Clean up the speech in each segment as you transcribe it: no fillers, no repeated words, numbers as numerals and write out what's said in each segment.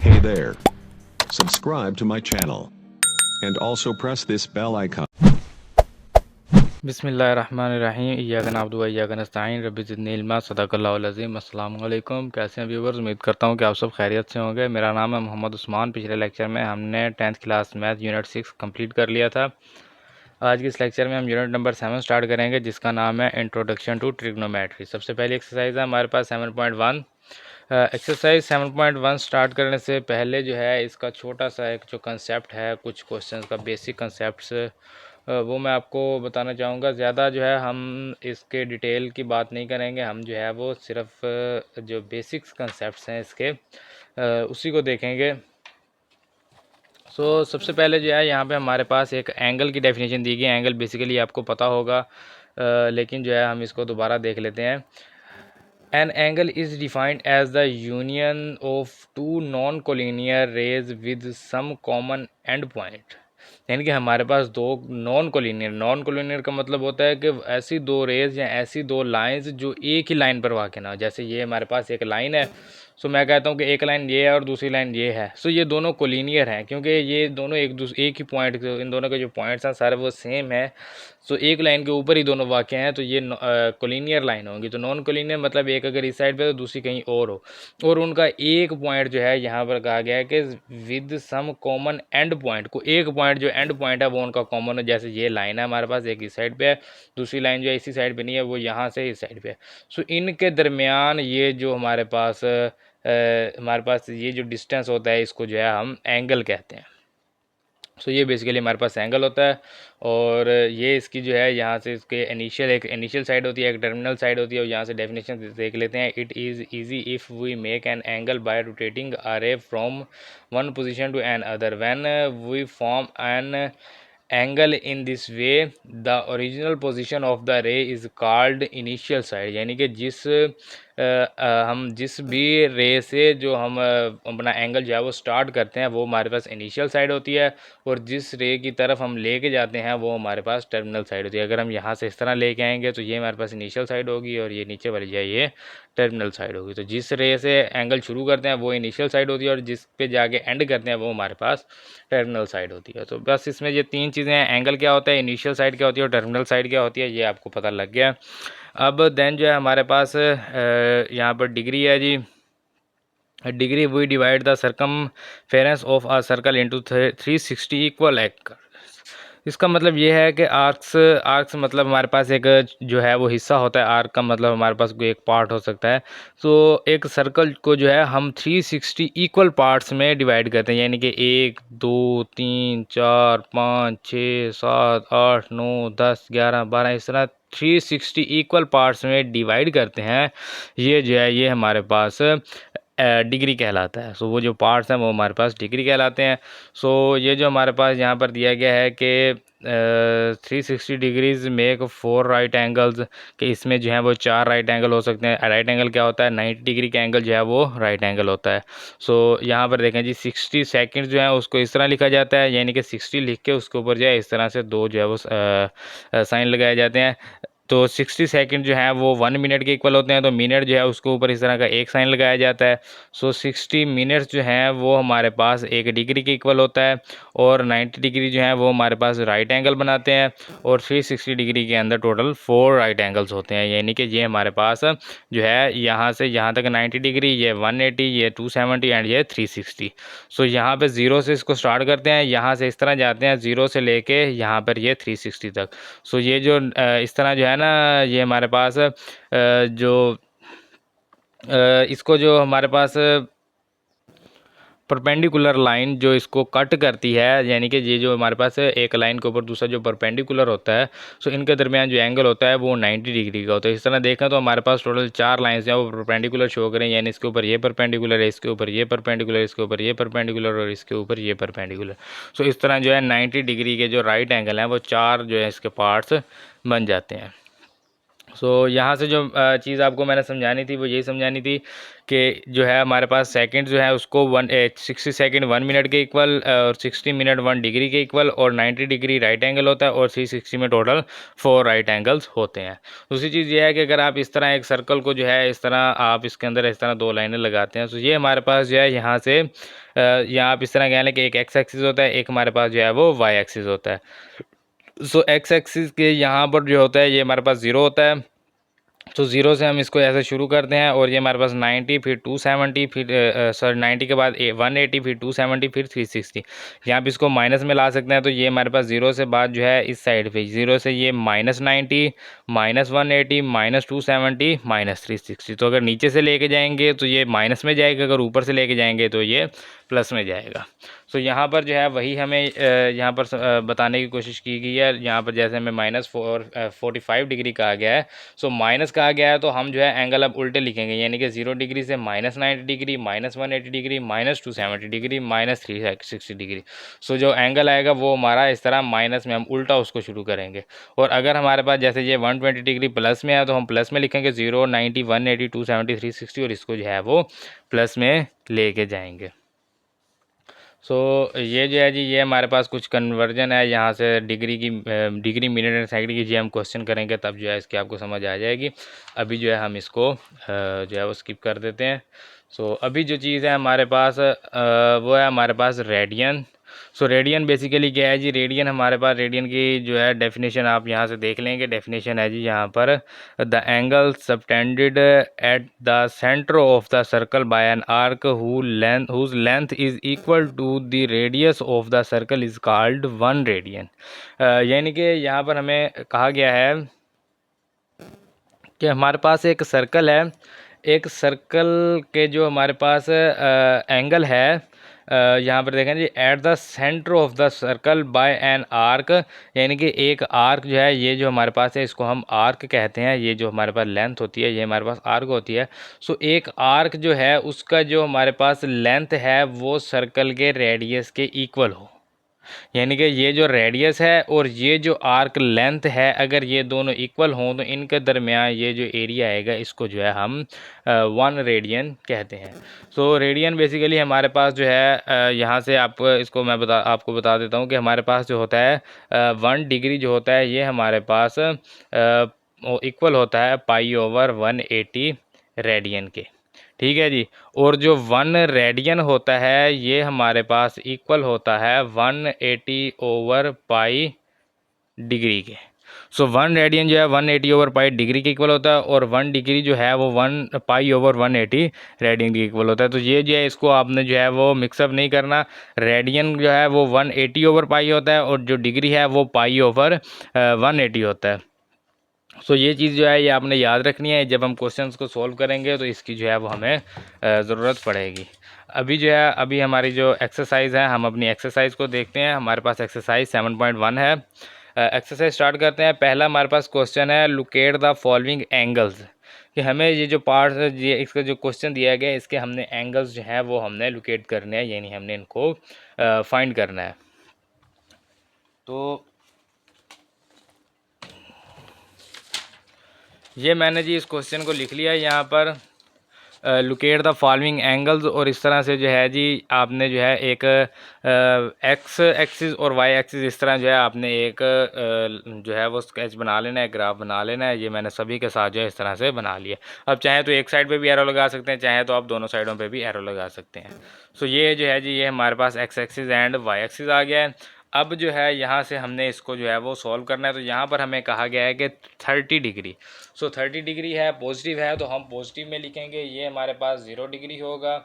Hey there. Subscribe to my channel and also press this bell icon. बिस्मिल्लाहिर्रहमानिर्रहीम इय्याका नअब्दु व इय्याका नस्तईन rabbi ज़िदनी इल्मा सदक़ल्लाहुल अज़ीम। अस्सलाम वालेकुम। कैसे हैं व्यूवर्स? उम्मीद करता हूं कि आप सब खैरियत से होंगे। मेरा नाम है मोहम्मद उस्मान। पिछले लेक्चर में हमने 10th class math unit 6 complete कर लिया था। आज के इस लेक्चर में हम यूनिट नंबर 7 स्टार्ट करेंगे, जिसका नाम है इंट्रोडक्शन टू ट्रिग्नोमेट्री। सबसे पहली एक्सरसाइज है हमारे पास 7.1। एक्सरसाइज 7.1 स्टार्ट करने से पहले जो है इसका छोटा सा एक जो कंसेप्ट है, कुछ क्वेश्चंस का बेसिक कंसेप्ट्स, वो मैं आपको बताना चाहूँगा। ज़्यादा जो है हम इसके डिटेल की बात नहीं करेंगे, हम जो है वो सिर्फ जो बेसिक्स कंसेप्ट्स हैं इसके उसी को देखेंगे। सबसे पहले जो है यहाँ पे हमारे पास एक एंगल की डेफिनेशन दी गई है। एंगल बेसिकली आपको पता होगा, लेकिन जो है हम इसको दोबारा देख लेते हैं। An angle is defined as the union of two non-collinear rays with some common end point। यानी कि हमारे पास दो नॉन कोलिनियर का मतलब होता है कि ऐसी दो रेज या ऐसी दो लाइंस जो एक ही लाइन पर वाक़ ना हो। जैसे ये हमारे पास एक लाइन है, सो मैं कहता हूँ कि एक लाइन ये है और दूसरी लाइन ये है, सो ये दोनों कोलिनियर हैं क्योंकि ये दोनों एक ही पॉइंट, इन दोनों के जो पॉइंट्स हैं सारे वो सेम है। सो एक लाइन के ऊपर ही दोनों वाक़ हैं, तो ये कोलिनियर लाइन होंगी। तो नॉन कोलिनियर मतलब एक अगर इस साइड पे तो दूसरी कहीं और हो, और उनका एक पॉइंट जो है यहाँ पर कहा गया है कि with some common end point, को एक पॉइंट जो एंड पॉइंट है वो उनका कॉमन है। जैसे ये लाइन है हमारे पास, एक इस साइड पे है, दूसरी लाइन जो है इसी साइड पे नहीं है, वो यहाँ से इस साइड पे है। सो इनके दरमियान ये जो हमारे पास ये जो डिस्टेंस होता है, इसको जो है हम एंगल कहते हैं। सो ये बेसिकली हमारे पास एंगल होता है। और ये इसकी जो है यहाँ से इसके एक इनिशियल साइड होती है, एक टर्मिनल साइड होती है। और यहाँ से डेफिनेशन देख लेते हैं। It is easy if we make an angle by rotating a ray from one position to another when we form an angle in this way the original position of the ray is called initial side. यानी कि हम जिस भी रे से जो हम अपना एंगल जो है वो स्टार्ट करते हैं, वो हमारे पास इनिशियल साइड होती है। और जिस रे की तरफ हम लेके जाते हैं वो हमारे पास टर्मिनल साइड होती है। अगर हम यहाँ से इस तरह लेके आएंगे तो ये हमारे पास इनिशियल साइड होगी, और ये नीचे वाली जो है ये टर्मिनल साइड होगी। तो जिस रे से एंगल शुरू करते हैं वो इनिशियल साइड होती है, और जिस पे जाके एंड करते हैं वो हमारे पास टर्मिनल साइड होती है। तो बस इसमें ये तीन चीज़ें हैं, एंगल क्या होता है, इनिशियल साइड क्या होती है और टर्मिनल साइड क्या होती है, ये आपको पता लग गया। अब देन जो है हमारे पास यहाँ पर डिग्री है जी। Degree we divide the circumference of a circle into 360 equal एग। इसका मतलब ये है कि आर्क्स मतलब हमारे पास एक जो है वो हिस्सा होता है। आर्क का मतलब हमारे पास कोई एक पार्ट हो सकता है। तो एक सर्कल को जो है हम 360 इक्वल पार्ट्स में डिवाइड करते हैं। यानी कि 1 2 3 4 5 6 7 8 9 10 11 12 इस तरह 360 इक्वल पार्ट्स में डिवाइड करते हैं। ये जो है ये हमारे पास डिग्री कहलाता है। सो वो जो पार्ट्स हैं वो हमारे पास डिग्री कहलाते हैं। सो ये जो हमारे पास यहाँ पर दिया गया है कि 360 डिग्रीज मेक 4 राइट एंगल्स, कि इसमें जो है वो 4 राइट एंगल हो सकते हैं। राइट एंगल क्या होता है, 90 डिग्री का एंगल जो है वो राइट एंगल होता है। सो यहाँ पर देखें जी 60 सेकंड जो है उसको इस तरह लिखा जाता है, यानी कि 60 लिख के उसके ऊपर जो है इस तरह से दो जो है वो साइन लगाए जाते हैं। तो 60 सेकंड जो है वो 1 मिनट के इक्वल होते हैं, तो मिनट जो है उसके ऊपर इस तरह का एक साइन लगाया जाता है। सो 60 मिनट्स जो हैं वो हमारे पास 1 डिग्री के इक्वल होता है, और 90 डिग्री जो है वो हमारे पास राइट एंगल बनाते हैं। और 360 डिग्री के अंदर टोटल 4 राइट एंगल्स होते हैं। यानी कि ये हमारे पास जो है यहाँ से यहाँ तक 90 डिग्री, ये 180, ये 270 एंड ये 360। सो यहाँ पे 0 से इसको स्टार्ट करते हैं, यहाँ से इस तरह जाते हैं 0 से लेके यहाँ पर ये 360 तक। सो ये जो इस तरह जो है ना, ये हमारे पास इसको जो हमारे पास परपेंडिकुलर लाइन जो इसको कट करती है, यानी कि ये जो हमारे पास है एक लाइन के ऊपर दूसरा जो परपेंडिकुलर होता है, सो इनके दरमियान जो एंगल होता है वो 90 डिग्री का होता है। इस तरह देखें तो हमारे पास टोटल 4 लाइन्स हैं वो परपेंडिकुलर शो करें, यानी इसके ऊपर ये परपेंडिकुलर है, इसके ऊपर ये परपेंडिकुलर, इसके ऊपर ये परपेंडिकुलर और इसके ऊपर ये परपेंडिकुलर। सो इस तरह जो है 90 डिग्री के जो राइट एंगल हैं वो 4 जो है इसके पार्ट्स बन जाते हैं। सो यहाँ से जो चीज़ आपको मैंने समझानी थी वो यही समझानी थी कि जो है हमारे पास सेकंड जो है उसको 60 सेकंड 1 मिनट के इक्वल और 60 मिनट 1 डिग्री के इक्वल और 90 डिग्री राइट एंगल होता है और 360 में टोटल 4 राइट एंगल्स होते हैं। दूसरी चीज़ ये है कि अगर आप इस तरह एक सर्कल को जो है इस तरह आप इसके अंदर इस तरह 2 लाइनें लगाते हैं तो ये हमारे पास जो है यहाँ से यहाँ आप इस तरह कह लें कि एक एक्स एक्सिस होता है, एक हमारे पास जो है वो वाई एक्सिस होता है। सो एक्स एक्सिस के यहाँ पर जो होता है ये हमारे पास 0 होता है। तो ज़ीरो से हम इसको ऐसे शुरू करते हैं और ये हमारे पास 90 फिर 270 फिर सॉरी 90 के बाद 180 फिर 270 फिर 360। यहाँ पे इसको माइनस में ला सकते हैं तो ये हमारे पास ज़ीरो से बाद जो है इस साइड पे ज़ीरो से ये -90 -180 -270 -360। तो अगर नीचे से लेके जाएंगे तो ये माइनस में जाएगा, अगर ऊपर से लेके जाएंगे तो ये प्लस में जाएगा। सो यहाँ पर जो है वही हमें यहाँ पर बताने की कोशिश की गई है। यहाँ पर जैसे हमें -45 डिग्री कहा गया है, सो माइनस कहा गया है तो हम जो है एंगल अब उल्टे लिखेंगे, यानी कि 0 डिग्री से -90 डिग्री -180 डिग्री -270 डिग्री -360 डिग्री। सो जो एंगल आएगा वो हमारा इस तरह माइनस में हम उल्टा उसको शुरू करेंगे। और अगर हमारे पास जैसे ये 120 डिग्री प्लस में है तो हम प्लस में लिखेंगे 0 90 180 270 360 और इसको जो है वो प्लस में लेके जाएंगे। सो ये जो है जी ये हमारे पास कुछ कन्वर्जन है यहाँ से डिग्री की डिग्री मिनट एंड सेकंड की जो हम क्वेश्चन करेंगे तब जो है इसकी आपको समझ आ जाएगी। अभी जो है हम इसको जो है वो स्किप कर देते हैं। सो अभी जो चीज़ है हमारे पास वो है हमारे पास रेडियन। सो रेडियन बेसिकली क्या है जी, रेडियन हमारे पास रेडियन की जो है डेफिनेशन आप यहाँ से देख लेंगे। डेफिनेशन है जी यहाँ पर the angle subtended at the centre of the circle by an arc whose length is equal to the radius of the circle is called 1 radian. यानी कि यहाँ पर हमें कहा गया है कि हमारे पास एक सर्कल है, एक सर्कल के जो हमारे पास एंगल है यहाँ पर देखें जी at the centre of the circle by an arc, यानी कि एक आर्क जो है ये जो हमारे पास है इसको हम आर्क कहते हैं। ये जो हमारे पास लेंथ होती है ये हमारे पास आर्क होती है। सो एक आर्क जो है उसका जो हमारे पास लेंथ है वो सर्कल के रेडियस के इक्वल हो, यानी कि ये जो रेडियस है और ये जो आर्क लेंथ है अगर ये दोनों इक्वल हों तो इनके दरमियान ये जो एरिया आएगा इसको जो है हम 1 रेडियन कहते हैं। सो रेडियन बेसिकली हमारे पास जो है यहाँ से आप इसको मैं आपको बता देता हूँ कि हमारे पास जो होता है 1 डिग्री जो होता है ये हमारे पास इक्वल होता है π/180 रेडियन के, ठीक है जी। और जो 1 रेडियन होता है ये हमारे पास इक्वल होता है 180/π डिग्री के। सो 1 रेडियन जो है 180/π डिग्री के इक्वल होता है और 1 डिग्री जो है वो 1π/180 रेडियन के इक्वल होता है। तो ये जो है इसको आपने जो है वो मिक्सअप नहीं करना। रेडियन जो है वो 180/π होता है और जो डिग्री है वो π/180 होता है। सो ये चीज़ जो है ये आपने याद रखनी है, जब हम क्वेश्चंस को सॉल्व करेंगे तो इसकी जो है वो हमें ज़रूरत पड़ेगी। अभी जो है अभी हमारी जो एक्सरसाइज है हम अपनी एक्सरसाइज को देखते हैं। हमारे पास एक्सरसाइज 7.1 है। एक्सरसाइज स्टार्ट करते हैं। पहला हमारे पास क्वेश्चन है लोकेट द फॉलोइंग एंगल्स, कि हमें ये जो पार्ट ये इसका जो क्वेश्चन दिया गया है इसके हमने एंगल्स जो हैं वो हमने लोकेट करने हैं, यानी हमने इनको फाइंड करना है। तो ये मैंने जी इस क्वेश्चन को लिख लिया है यहाँ पर लोकेट द फॉलोइंग एंगल्स, और इस तरह से जो है जी आपने जो है एक एक्स एक्सिस और वाई एक्सिस इस तरह जो है आपने एक जो है वो स्केच बना लेना है, ग्राफ बना लेना है। ये मैंने सभी के साथ जो है इस तरह से बना लिया। अब चाहे तो एक साइड पे भी एरो लगा सकते हैं, चाहे तो आप दोनों साइडों पे भी एरो लगा सकते हैं। सो ये जो है जी ये हमारे पास X axis and Y axis आ गया है। अब जो है यहाँ से हमने इसको जो है वो सॉल्व करना है। तो यहाँ पर हमें कहा गया है कि 30 डिग्री, सो 30 डिग्री है पॉजिटिव है तो हम पॉजिटिव में लिखेंगे। ये हमारे पास 0 डिग्री होगा,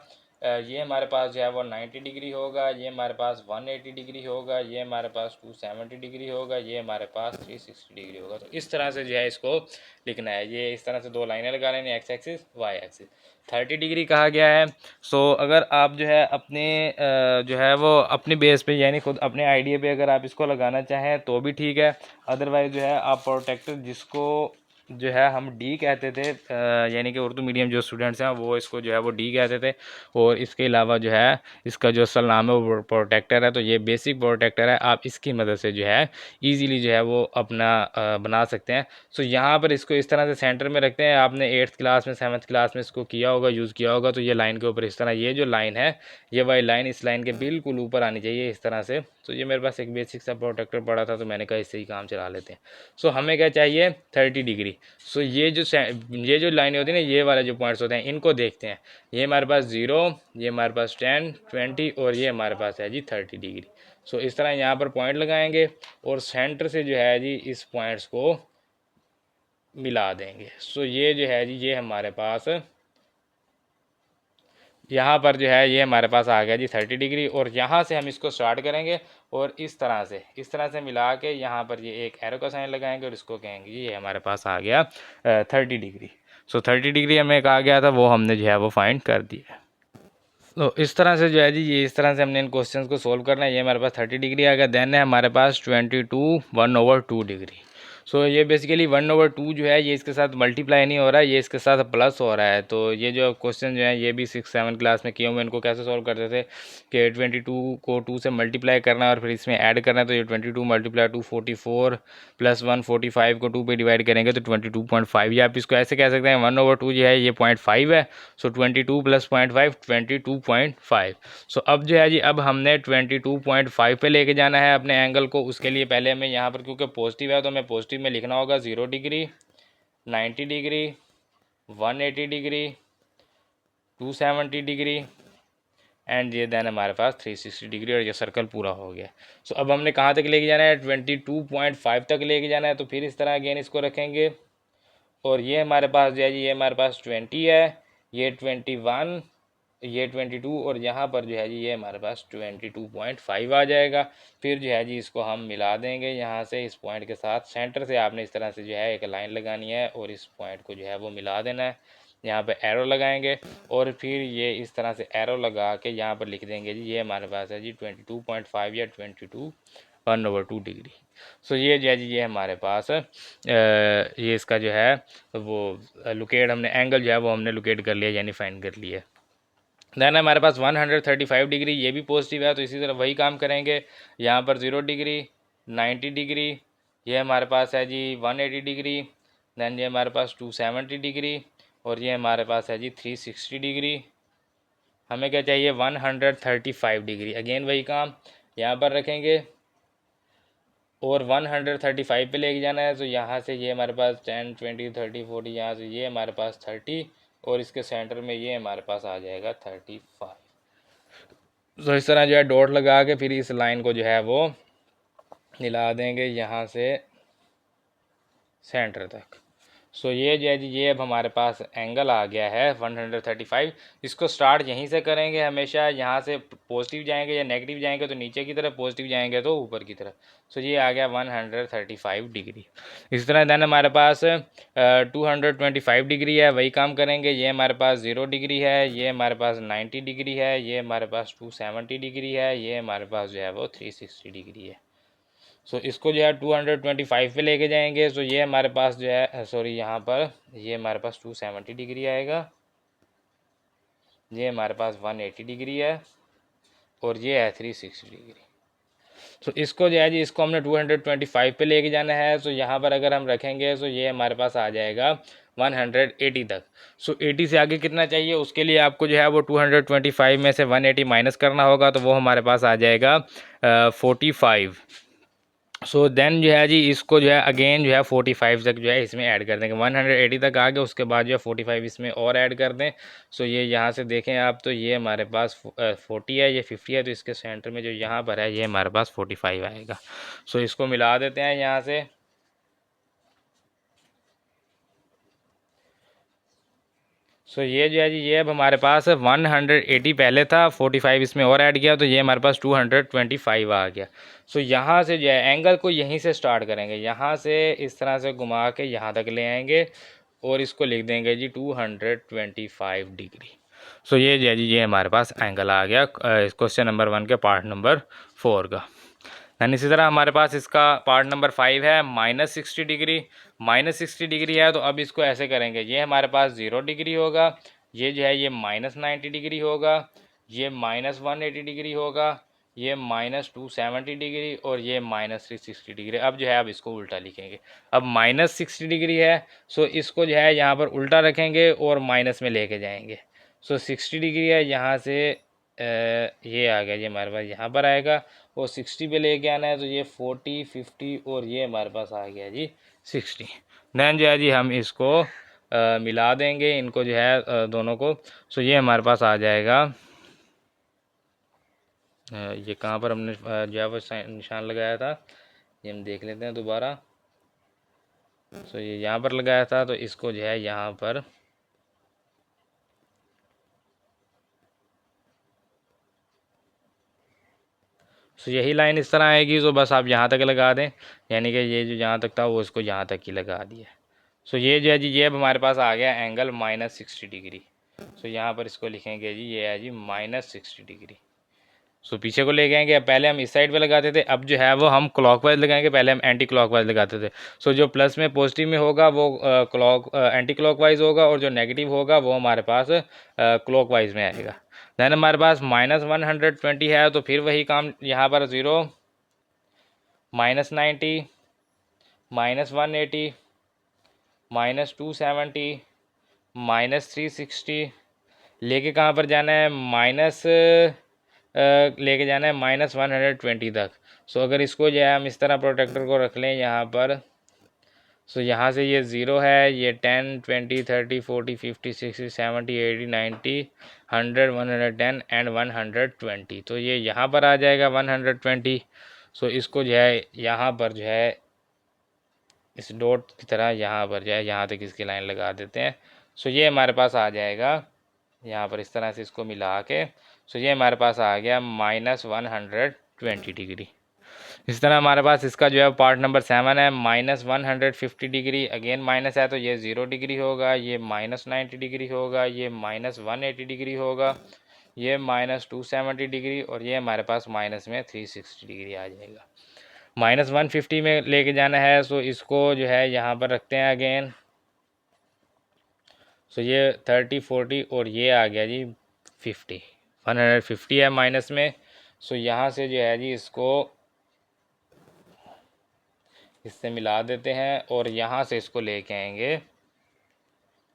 ये हमारे पास जो है वो 90 डिग्री होगा, ये हमारे पास 180 डिग्री होगा, ये हमारे पास 270 डिग्री होगा, ये हमारे पास 360 डिग्री होगा। तो इस तरह से जो है इसको लिखना है। ये इस तरह से 2 लाइनें लगा लेनी, x axis y axis. 30 degree कहा गया है। सो अगर आप जो है अपने जो है वो अपनी बेस पे यानी खुद अपने आइडिया पे अगर आप इसको लगाना चाहें तो भी ठीक है, अदरवाइज़ जो है आप प्रोटेक्टर जिसको जो है हम डी कहते थे, यानी कि उर्दू मीडियम जो स्टूडेंट्स हैं वो इसको जो है वो डी कहते थे। और इसके अलावा जो है इसका जो असल नाम है वो प्रोटेक्टर है। तो ये बेसिक प्रोटेक्टर है, आप इसकी मदद से जो है इजीली जो है वो अपना बना सकते हैं। सो यहाँ पर इसको इस तरह से सेंटर में रखते हैं। आपने 8th क्लास में 7th क्लास में इसको किया होगा, यूज़ किया होगा। तो ये लाइन के ऊपर इस तरह, ये जो लाइन है ये वाली लाइन इस लाइन के बिल्कुल ऊपर आनी चाहिए इस तरह से। तो ये मेरे पास एक बेसिक सा प्रोटेक्टर पड़ा था, तो मैंने कहा इससे ही काम चला लेते हैं। सो हमें क्या चाहिए, 30 डिग्री। सो ये जो लाइन होती है ना, ये वाले जो पॉइंट्स होते हैं इनको देखते हैं। ये हमारे पास 0, ये हमारे पास 10, 20 और ये हमारे पास है जी 30 डिग्री। सो इस तरह यहाँ पर पॉइंट लगाएंगे और सेंटर से जो है जी इस पॉइंट्स को मिला देंगे। सो ये जो है जी ये हमारे पास यहाँ पर जो है ये हमारे पास आ गया जी 30 डिग्री। और यहाँ से हम इसको स्टार्ट करेंगे और इस तरह से मिला के यहाँ पर ये एक एरो का साइन लगाएंगे और इसको कहेंगे जी ये हमारे पास आ गया 30 डिग्री। सो 30 डिग्री हमें कहा गया था, वो हमने जो है वो फाइंड कर दिया। तो इस तरह से जो है जी ये इस तरह से हमने इन क्वेश्चंस को सोल्व करना है। ये हमारे पास 30 डिग्री आ गया। देन है हमारे पास 22 1/2 डिग्री। सो ये बेसिकली 1/2 जो है ये इसके साथ मल्टीप्लाई नहीं हो रहा है, ये इसके साथ प्लस हो रहा है। तो ये जो क्वेश्चन जो है ये भी 6-7 क्लास में किए हुए। इनको कैसे सोल्व करते थे कि 22 को 2 से मल्टीप्लाई करना है और फिर इसमें ऐड करना है। तो ये 22 × 2 44 + 1 45 को 2 पे डिवाइड करेंगे तो 22.5। या आप इसको ऐसे कह सकते हैं 1/2 जो है ये 0.5 है। सो 22 + 0.5 22.5। सो अब जो है जी अब हमने 22.5 पे लेके जाना है अपने एंगल को। उसके लिए पहले हमें यहाँ पर क्योंकि पॉजिटिव है तो हमें पॉजिटिव में लिखना होगा 0 degree, 90 degree, 180 degree, 270 degree and ये देन हमारे पास 360 डिग्री। और ये सर्कल पूरा हो गया। सो अब हमने कहाँ तक लेके जाना है, 22.5 तक लेके जाना है। तो फिर इस तरह अगेन इसको रखेंगे और ये हमारे पास जो है जी ये हमारे पास 20 है, ये 21, ये 22 और यहाँ पर जो है जी ये हमारे पास 22.5 आ जाएगा। फिर जो है जी इसको हम मिला देंगे यहाँ से इस पॉइंट के साथ। सेंटर से आपने इस तरह से जो है एक लाइन लगानी है और इस पॉइंट को जो है वो मिला देना है। यहाँ पे एरो लगाएंगे और फिर ये इस तरह से एरो लगा के यहाँ पर लिख देंगे जी ये हमारे पास है जी 22.5 या 22 1/2 डिग्री। सो ये जो है जी ये हमारे पास ये इसका जो है वो लोकेट हमने एंगल जो है वो हमने लोकेट कर लिया, यानी फाइंड कर लिया। देन हमारे पास 135 डिग्री, ये भी पॉजिटिव है तो इसी तरह वही काम करेंगे। यहाँ पर 0 डिग्री, 90 डिग्री, ये हमारे पास है जी 180 डिग्री। देन ये हमारे पास 270 डिग्री और ये हमारे पास है जी 360 डिग्री। हमें क्या चाहिए 135 डिग्री। अगेन वही काम यहाँ पर रखेंगे और 135 पे लेके जाना है। तो यहाँ से ये हमारे पास 10 20 30 40, यहाँ से ये हमारे पास 30 और इसके सेंटर में ये हमारे पास आ जाएगा 35। तो इस तरह जो है डॉट लगा के फिर इस लाइन को जो है वो मिला देंगे यहाँ से सेंटर तक। सो ये जो है जी ये अब हमारे पास एंगल आ गया है 135। इसको स्टार्ट यहीं से करेंगे हमेशा। यहाँ से पॉजिटिव जाएंगे या नेगेटिव जाएंगे तो नीचे की तरफ, पॉजिटिव जाएंगे तो ऊपर की तरफ। सो ये आ गया 135 डिग्री। इस तरह देन हमारे पास 225 डिग्री है, वही काम करेंगे। ये हमारे पास 0 डिग्री है, ये हमारे पास 90 डिग्री है, ये हमारे पास 270 डिग्री है, ये हमारे पास जो है वो 360 डिग्री है। सो इसको जो है 225 पे लेके जाएंगे। सो ये हमारे पास जो है सॉरी यहाँ पर ये हमारे पास 270 डिग्री आएगा, ये हमारे पास 180 डिग्री है और ये है 360 डिग्री। तो इसको जो है जी इसको हमने 225 पे लेके जाना है। सो यहाँ पर अगर हम रखेंगे तो ये हमारे पास आ जाएगा 180 तक। सो 80 से आगे कितना चाहिए, उसके लिए आपको जो है वो 225 में से 180 माइनस करना होगा। तो वो हमारे पास आ जाएगा 45। सो देन जो है जी इसको जो है अगेन जो है 45 तक जो है इसमें ऐड कर देंगे। 180 तक आ गए, उसके बाद जो है 45 इसमें और ऐड कर दें। सो ये यहाँ से देखें आप तो ये हमारे पास 40 है, ये 50 है। तो इसके सेंटर में जो यहाँ पर है ये हमारे पास 45 आएगा। सो इसको मिला देते हैं यहाँ से। सो ये जो है जी ये अब हमारे पास 180 पहले था, 45 इसमें और ऐड किया तो ये हमारे पास 225 आ गया। सो यहाँ से जो है एंगल को यहीं से स्टार्ट करेंगे, यहाँ से इस तरह से घुमा के यहाँ तक ले आएंगे और इसको लिख देंगे जी 225 डिग्री। सो ये जो है जी ये हमारे पास एंगल आ गया क्वेश्चन नंबर 1 के पार्ट नंबर 4 का। दैन इसी तरह हमारे पास इसका पार्ट नंबर 5 है -60 डिग्री। -60 डिग्री है तो अब इसको ऐसे करेंगे, ये हमारे पास 0 डिग्री होगा, ये जो है ये -90 डिग्री होगा, ये -180 डिग्री होगा, ये -270 डिग्री और ये -360 डिग्री। अब जो है अब इसको उल्टा लिखेंगे। अब -60 डिग्री है, सो इसको जो है यहाँ पर उल्टा रखेंगे और माइनस में लेके जाएंगे। सो 60 डिग्री है, यहाँ से ये आ गया, ये हमारे पास यहाँ पर आएगा और 60 पे लेके आना है, तो ये 40 50 और ये हमारे पास आ गया जी 60। दैन जो है जी हम इसको मिला देंगे इनको जो है दोनों को। सो ये हमारे पास आ जाएगा, ये कहाँ पर हमने जो है वो निशान लगाया था, ये हम देख लेते हैं दोबारा। सो ये यहाँ पर लगाया था, तो इसको जो है यहाँ पर सो यही लाइन इस तरह आएगी। तो बस आप यहाँ तक लगा दें, यानी कि ये जो यहाँ तक था वो इसको यहाँ तक ही लगा दिया। सो ये जो है जी ये अब हमारे पास आ गया एंगल -60 डिग्री। सो यहाँ पर इसको लिखेंगे जी, ये है जी -60 डिग्री। सो पीछे को ले जाएंगे, पहले हम इस साइड पे लगाते थे, अब जो है वो हम क्लॉकवाइज लगाएंगे, पहले हम एंटी क्लॉकवाइज लगाते थे। सो जो प्लस में पॉजिटिव में होगा वो एंटी क्लॉकवाइज होगा और जो नेगेटिव होगा वो हमारे पास क्लॉकवाइज में आएगा। दैन हमारे पास -120 है, तो फिर वही काम यहाँ पर 0 -90 -180 -270 -360 लेके कहाँ पर जाना है, लेके जाना है -120 तक। सो अगर इसको जो है हम इस तरह प्रोटेक्टर को रख लें यहाँ पर, सो यहाँ से ये 0 है, ये 10 20 30 40 50 60 70 80 90 100 110 एंड 120। तो ये यहाँ पर आ जाएगा 120। सो इसको जो है यहाँ पर जो है इस डॉट की तरह यहाँ पर जो है यहाँ तक इसकी लाइन लगा देते हैं। सो ये हमारे पास आ जाएगा यहाँ पर इस तरह से इसको मिला के। सो ये हमारे पास आ गया -120 डिग्री। इस तरह हमारे पास इसका जो है पार्ट नंबर 7 है -150 डिग्री। अगेन माइनस है तो ये 0 डिग्री होगा, ये -90 डिग्री होगा, ये -180 डिग्री होगा, ये -270 डिग्री और ये हमारे पास माइनस में 360 डिग्री आ जाएगा। -150 में लेके जाना है, सो इसको जो है यहाँ पर रखते हैं अगेन। सो ये 30 40 और ये आ गया जी 50, 150 है माइनस में। सो यहाँ से जो है जी इसको इससे मिला देते हैं और यहाँ से इसको लेके आएंगे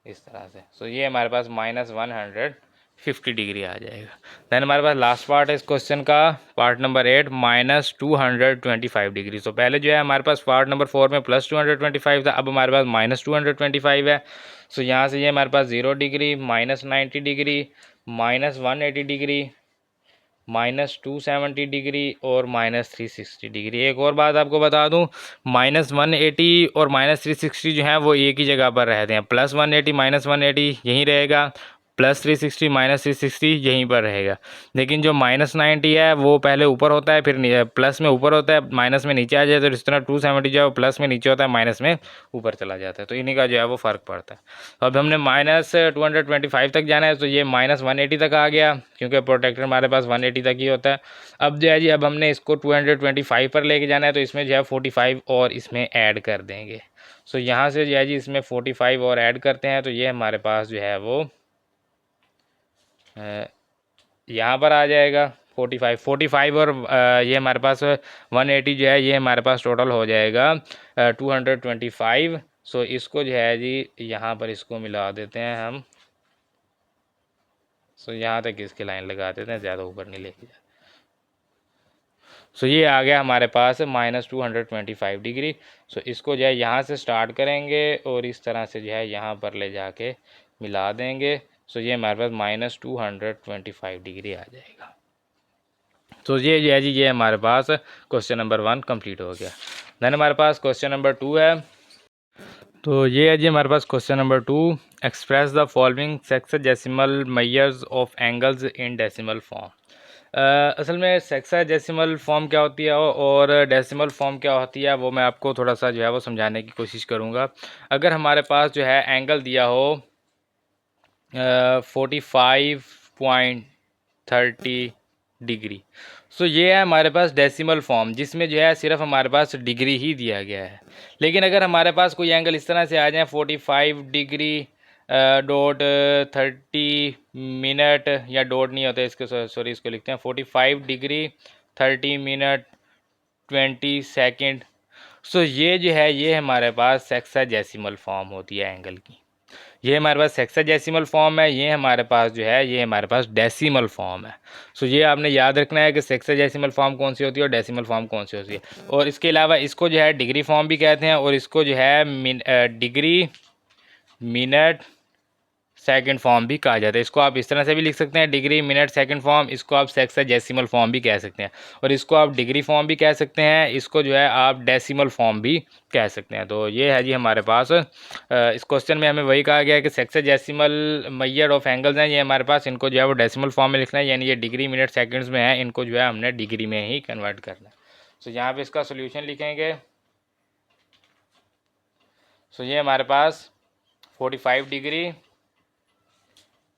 इस तरह से। सो ये हमारे पास -150 डिग्री आ जाएगा। दैन हमारे पास लास्ट पार्ट है इस क्वेश्चन का, पार्ट नंबर 8 -225 डिग्री। सो पहले जो है हमारे पास पार्ट नंबर 4 में +225 था, अब हमारे पास -225 है। सो यहाँ से ये हमारे पास 0 डिग्री, -90 डिग्री, -180 डिग्री, -270 डिग्री और -360 डिग्री। एक और बात आपको बता दूं, -180 और -360 जो है वो एक ही जगह पर रहते हैं। +180 -180 यहीं रहेगा, +360 -360 यहीं पर रहेगा। लेकिन जो -90 है वो पहले ऊपर होता है, फिर प्लस में ऊपर होता है, माइनस में नीचे आ जाए। तो इस तरह 270 जो है वो प्लस में नीचे होता है, माइनस में ऊपर चला जाता है। तो इन्हीं का जो है वो फ़र्क पड़ता है। तो अब हमने -225 तक जाना है, तो ये -180 तक आ गया, क्योंकि प्रोटेक्टर हमारे पास 180 तक ही होता है। अब जो है जी अब हमने इसको 225 पर लेके जाना है, तो इसमें जो है 45 और इसमें ऐड कर देंगे। सो यहाँ से जो है जी इसमें 45 और ऐड करते हैं, तो ये हमारे पास जो है वो यहाँ पर आ जाएगा 45 और ये हमारे पास 180 जो है ये हमारे पास टोटल हो जाएगा 225। सो इसको जो है जी यहाँ पर इसको मिला देते हैं हम। सो यहाँ तक इसकी लाइन लगा देते हैं, ज़्यादा ऊपर नहीं लेके जाते। सो ये आ गया हमारे पास -225 डिग्री। सो इसको जो है यहाँ से स्टार्ट करेंगे और इस तरह से जो है यहाँ पर ले जाके मिला देंगे। सो ये हमारे पास -225 डिग्री आ जाएगा। तो ये जो है जी ये हमारे पास क्वेश्चन नंबर 1 कंप्लीट हो गया। दैन हमारे पास क्वेश्चन नंबर 2 है। तो ये है जी हमारे पास question number 2, express the following sexagesimal measures of angles in decimal form. असल में सेक्साडेसिमल फॉर्म क्या होती है और डेसिमल फॉर्म क्या होती है वो मैं आपको थोड़ा सा जो है वो समझाने की कोशिश करूँगा। अगर हमारे पास जो है एंगल दिया हो 45.30 डिग्री। सो ये है हमारे पास डेसिमल फॉर्म, जिसमें जो है सिर्फ हमारे पास डिग्री ही दिया गया है। लेकिन अगर हमारे पास कोई एंगल इस तरह से आ जाए 45 डिग्री डॉट 30 मिनट, या डॉट नहीं होता इसको, सॉरी इसको लिखते हैं 45 डिग्री 30 मिनट 20 सेकेंड। सो ये जो है ये हमारे पास सेक्साडेसिमल फॉर्म होती है एंगल की। ये हमारे पास हेक्साडेसिमल फॉर्म है, ये हमारे पास जो है ये हमारे पास डेसिमल फॉर्म है। सो ये आपने याद रखना है कि हेक्साडेसिमल फॉर्म कौन सी होती है और डेसिमल फॉर्म कौन सी होती है। और इसके अलावा इसको जो है डिग्री फॉर्म भी कहते हैं, और इसको जो है डिग्री मिनट सेकंड फॉर्म भी कहा जाता है। इसको आप इस तरह से भी लिख सकते हैं, डिग्री मिनट सेकंड फॉर्म। इसको आप सेक्साडेसिमल फॉर्म भी कह सकते हैं, और इसको आप डिग्री फॉर्म भी कह सकते हैं। इसको जो है आप डेसिमल फॉर्म भी कह सकते हैं। तो ये है जी हमारे पास इस क्वेश्चन में हमें वही कहा गया है कि सेक्साडेसिमल मेजर ऑफ एंगल्स हैं ये हमारे पास, इनको जो है वो डेसिमल फॉर्म में लिखना है, यानी ये डिग्री मिनट सेकेंड्स में है, इनको जो है हमने डिग्री में ही कन्वर्ट करना है। तो यहाँ पर इसका सोल्यूशन लिखेंगे। सो ये हमारे पास 45 डिग्री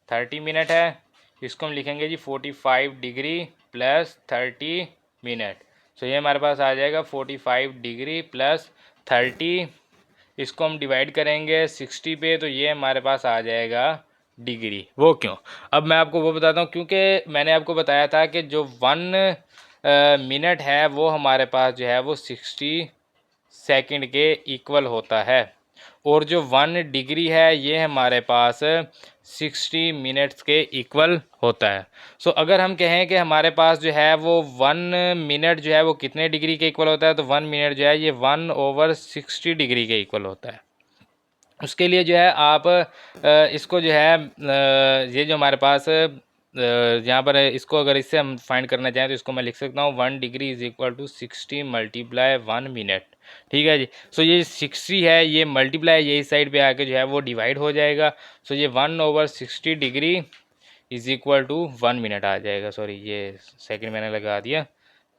30 मिनट है, इसको हम लिखेंगे जी 45 डिग्री प्लस 30 मिनट। सो ये हमारे पास आ जाएगा 45 डिग्री प्लस 30, इसको हम डिवाइड करेंगे 60 पे, तो ये हमारे पास आ जाएगा डिग्री। वो क्यों, अब मैं आपको वो बताता हूँ, क्योंकि मैंने आपको बताया था कि जो 1 मिनट है वो हमारे पास जो है वो 60 सेकंड के इक्वल होता है, और जो 1 डिग्री है ये हमारे पास 60 मिनट्स के इक्वल होता है। सो अगर हम कहें कि हमारे पास जो है वो 1 मिनट जो है वो कितने डिग्री के इक्वल होता है, तो 1 मिनट जो है ये 1/60 डिग्री के इक्वल होता है। उसके लिए जो है आप इसको जो है ये जो हमारे पास यहाँ पर इसको अगर इससे हम फाइंड करना चाहें तो इसको मैं लिख सकता हूँ 1 degree is equal to 60 multiply 1 minute. ठीक है जी। सो ये 60 है, ये मल्टीप्लाई ये इस साइड पे आके जो है वो डिवाइड हो जाएगा। सो ये 1/60 degree is equal to 1 minute आ जाएगा। सॉरी ये सेकंड मैंने लगा दिया,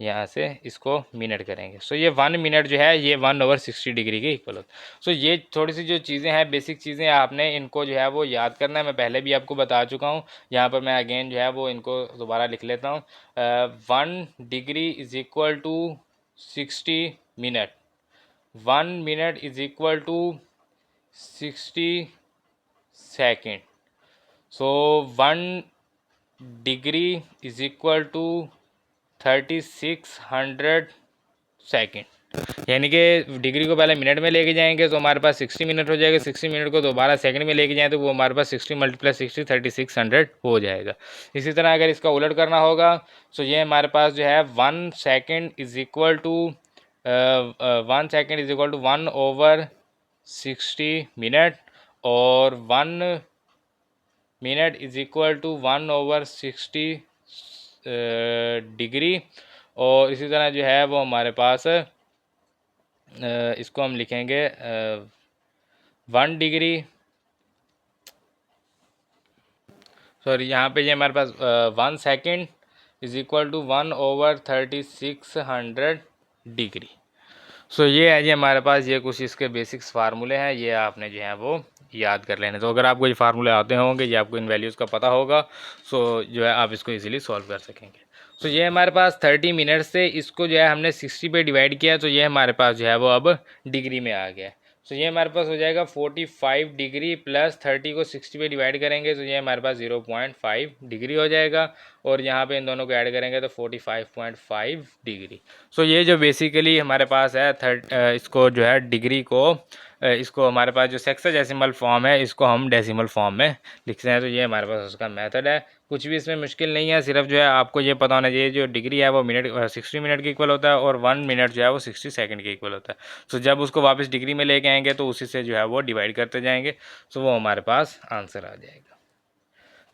यहाँ से इसको मिनट करेंगे। सो ये 1 मिनट जो है ये 1/60 डिग्री के इक्वल होता है। सो ये थोड़ी सी जो चीज़ें हैं बेसिक चीज़ें आपने इनको जो है वो याद करना है, मैं पहले भी आपको बता चुका हूँ। यहाँ पर मैं अगेन जो है वो इनको दोबारा लिख लेता हूँ। 1 degree is equal to 60 minute, 1 minute is equal to 60 second. So 1 degree is equal to 3600 second, यानी कि डिग्री को पहले मिनट में लेके जाएंगे तो हमारे पास 60 मिनट हो जाएगा, 60 मिनट को दोबारा सेकंड में लेके जाएं तो वो हमारे पास 60 मल्टीप्लाई 60 3600 हो जाएगा। इसी तरह अगर इसका उलट करना होगा तो ये हमारे पास जो है 1 second is equal to 1 second is equal to 1/60 minute, और 1 minute is equal to 1/60 degree. और इसी तरह जो है वो हमारे पास इसको हम लिखेंगे 1 डिग्री, सॉरी यहाँ पे ये हमारे पास 1 second is equal to 1/3600 degree. So ये है जी हमारे पास ये कुछ इसके बेसिक्स फार्मूले हैं, ये आपने जो है वो याद कर लेने। तो अगर आपको ये फार्मूले आते होंगे या आपको इन वैल्यूज़ का पता होगा सो जो है आप इसको इजीली सॉल्व कर सकेंगे। सो ये हमारे पास 30 मिनट से इसको जो है हमने 60 पे डिवाइड किया, तो ये हमारे पास जो है वो अब डिग्री में आ गया। सो ये हमारे पास हो जाएगा 45 डिग्री प्लस 30 को 60 पे डिवाइड करेंगे तो ये हमारे पास 0.5 डिग्री हो जाएगा, और यहाँ पे इन दोनों को ऐड करेंगे तो 45.5 डिग्री। सो ये जो बेसिकली हमारे पास है इसको जो है डिग्री को इसको हमारे पास जो सेक्साडेसिमल फॉर्म है इसको हम डेसिमल फॉर्म में लिखते हैं। तो ये हमारे पास उसका मेथड है, कुछ भी इसमें मुश्किल नहीं है, सिर्फ जो है आपको ये पता होना चाहिए जो डिग्री है वो मिनट 60 मिनट के इक्वल होता है, और 1 मिनट जो है वो 60 सेकंड के इक्वल होता है। सो जब उसको वापस डिग्री में लेके आएंगे तो उसी से जो है वो डिवाइड करते जाएंगे, सो वो हमारे पास आंसर आ जाएगा।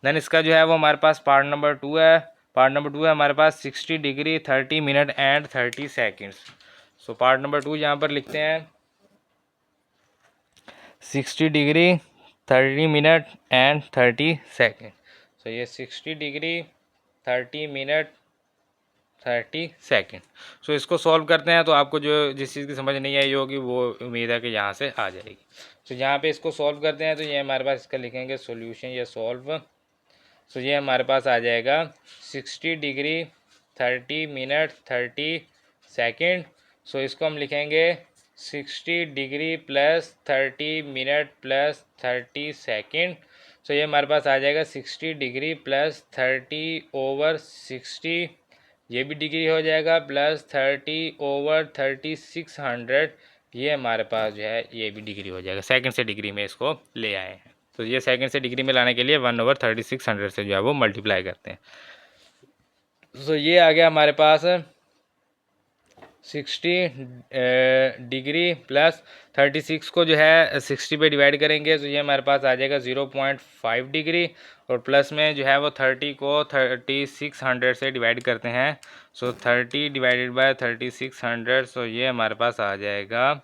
देन इसका जो है वो हमारे पास पार्ट नंबर 2 है। पार्ट नंबर 2 है हमारे पास 60 degree 30 minute and 30 seconds. So part number 2 यहाँ पर लिखते हैं 60 degree 30 minute and 30 second. So ये 60 डिग्री 30 मिनट 30 सेकेंड। सो इसको सॉल्व करते हैं तो आपको जो जिस चीज़ की समझ नहीं आई होगी वो उम्मीद है कि यहाँ से आ जाएगी। तो यहाँ पे इसको सॉल्व करते हैं तो ये हमारे पास इसका लिखेंगे सॉल्यूशन या सॉल्व। सो ये हमारे पास आ जाएगा 60 डिग्री 30 मिनट 30 सेकेंड। सो इसको हम लिखेंगे 60 degree plus 30 minute plus 30 second. So ये हमारे पास आ जाएगा 60 डिग्री प्लस 30/60, ये भी डिग्री हो जाएगा, प्लस 30/3600, ये हमारे पास जो है ये भी डिग्री हो जाएगा। सेकंड से डिग्री में इसको ले आए हैं, तो ये सेकंड से डिग्री में लाने के लिए 1/3600 से जो है वो मल्टीप्लाई करते हैं। तो ये आ गया हमारे पास 60 डिग्री प्लस 36 को जो है 60 पे डिवाइड करेंगे तो ये हमारे पास आ जाएगा 0.5 डिग्री, और प्लस में जो है वो 30 को 3600 से डिवाइड करते हैं। सो 30 डिवाइडेड बाय 3600, सो ये हमारे पास आ जाएगा,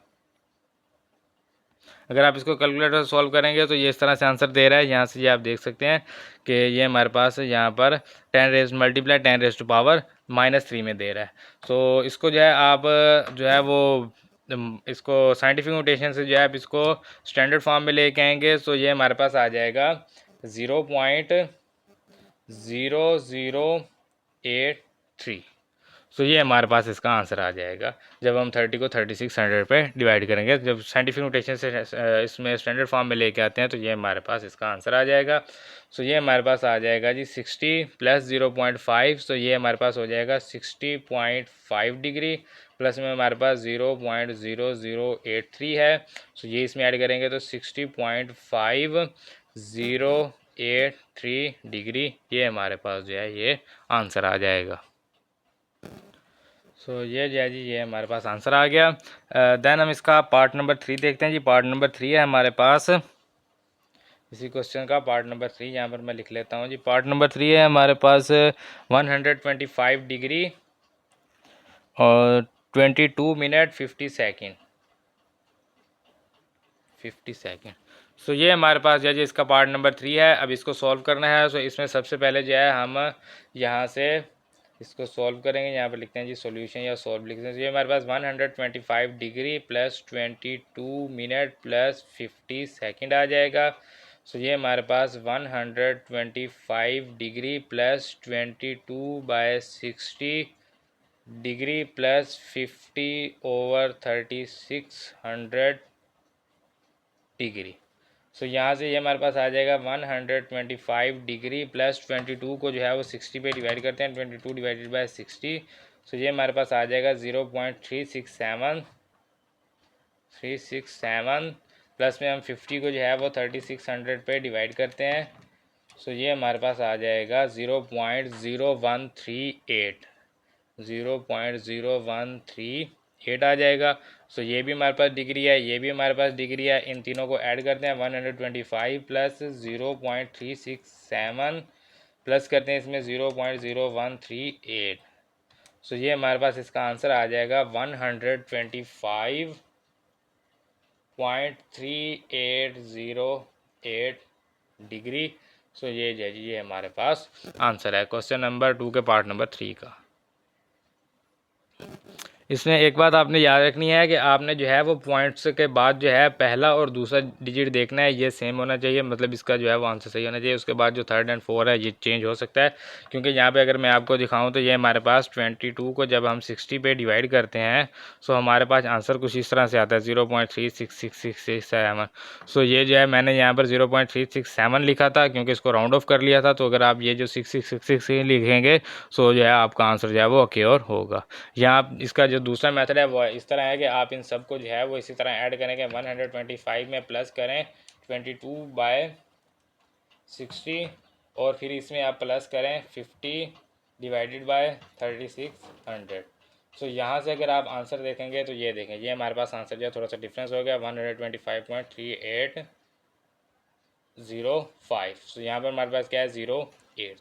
अगर आप इसको कैलकुलेटर से सॉल्व करेंगे तो ये इस तरह से आंसर दे रहा है। यहाँ से ये आप देख सकते हैं कि ये हमारे पास यहाँ पर 10⁻⁻³ में दे रहा है। तो इसको जो है आप जो है वो इसको साइंटिफिक नोटेशन से जो है आप इसको स्टैंडर्ड फॉर्म में लेके आएंगे, तो ये हमारे पास आ जाएगा 0.0083। सो ये हमारे पास इसका आंसर आ जाएगा जब हम 30 को 3600 पे डिवाइड करेंगे। जब साइंटिफिक नोटेशन से इसमें स्टैंडर्ड फॉर्म में लेके आते हैं तो ये हमारे पास इसका आंसर आ जाएगा। सो ये हमारे पास आ जाएगा जी 60 प्लस 0.5, तो ये हमारे पास हो जाएगा 60.5 डिग्री, प्लस में हमारे पास 0.0083 है। सो ये इसमें ऐड करेंगे तो 60.5083 डिग्री, ये हमारे पास जो है ये आंसर आ जाएगा। सो ये जो है जी ये हमारे पास आंसर आ गया। देन हम इसका पार्ट नंबर 3 देखते हैं जी। पार्ट नंबर 3 है हमारे पास इसी क्वेश्चन का पार्ट नंबर 3, यहाँ पर मैं लिख लेता हूँ जी। पार्ट नंबर 3 है हमारे पास 125 डिग्री और 22 मिनट 50 सेकेंड। सो ये हमारे पास जो है जी इसका पार्ट नंबर 3 है। अब इसको सॉल्व करना है। सो इसमें सबसे पहले जो है हम यहाँ से इसको सॉल्व करेंगे। यहाँ पर लिखते हैं जी सॉल्यूशन या सॉल्व लिखते हैं। तो ये हमारे पास 125 degree plus 22 minute plus 50 second आ जाएगा। सो ये हमारे पास 125 degree plus 22/60 degree plus 50/3600 degree. So यहाँ से ये हमारे पास आ जाएगा 125 डिग्री प्लस 22 को जो है वो 60 पे डिवाइड करते हैं, 22 डिवाइडेड बाय 60। सो ये हमारे पास आ जाएगा 0.367 प्लस में हम 50 को जो है वो 3600 पे डिवाइड करते हैं। सो ये हमारे पास आ जाएगा 0.0138 आ जाएगा। सो ये भी हमारे पास डिग्री है, ये भी हमारे पास डिग्री है। इन तीनों को ऐड करते हैं 125 प्लस 0.367 प्लस करते हैं इसमें 0.0138। सो ये हमारे पास इसका आंसर आ जाएगा 125.3808 डिग्री। सो ये हमारे पास आंसर है क्वेश्चन नंबर 2 के पार्ट नंबर 3 का। इसमें एक बात आपने याद रखनी है कि आपने जो है वो पॉइंट्स के बाद जो है पहला और दूसरा डिजिट देखना है, ये सेम होना चाहिए, मतलब इसका जो है वो आंसर सही होना चाहिए। उसके बाद जो 3rd और 4 है ये चेंज हो सकता है, क्योंकि यहाँ पे अगर मैं आपको दिखाऊं तो ये हमारे पास 22 को जब हम 60 पे डिवाइड करते हैं सो हमारे पास आंसर कुछ इस तरह से आता है 0.36667। सो ये जो है मैंने यहाँ पर 0.367 लिखा था क्योंकि इसको राउंड ऑफ कर लिया था। तो अगर आप ये जो 6666 लिखेंगे सो जो है आपका आंसर जो है वो ओके होगा। यहाँ इसका जो दूसरा मेथड है वो इस तरह है कि आप इन सब को जो है वो इसी तरह ऐड करेंगे, 125 में प्लस करें 22/60 और फिर इसमें आप प्लस करें 50 डिवाइडेड बाय 3600। सो यहाँ से अगर आप आंसर देखेंगे तो ये देखें, ये हमारे पास आंसर जो है थोड़ा सा डिफरेंस हो गया 125.3805। सो यहाँ पर हमारे पास क्या है 08।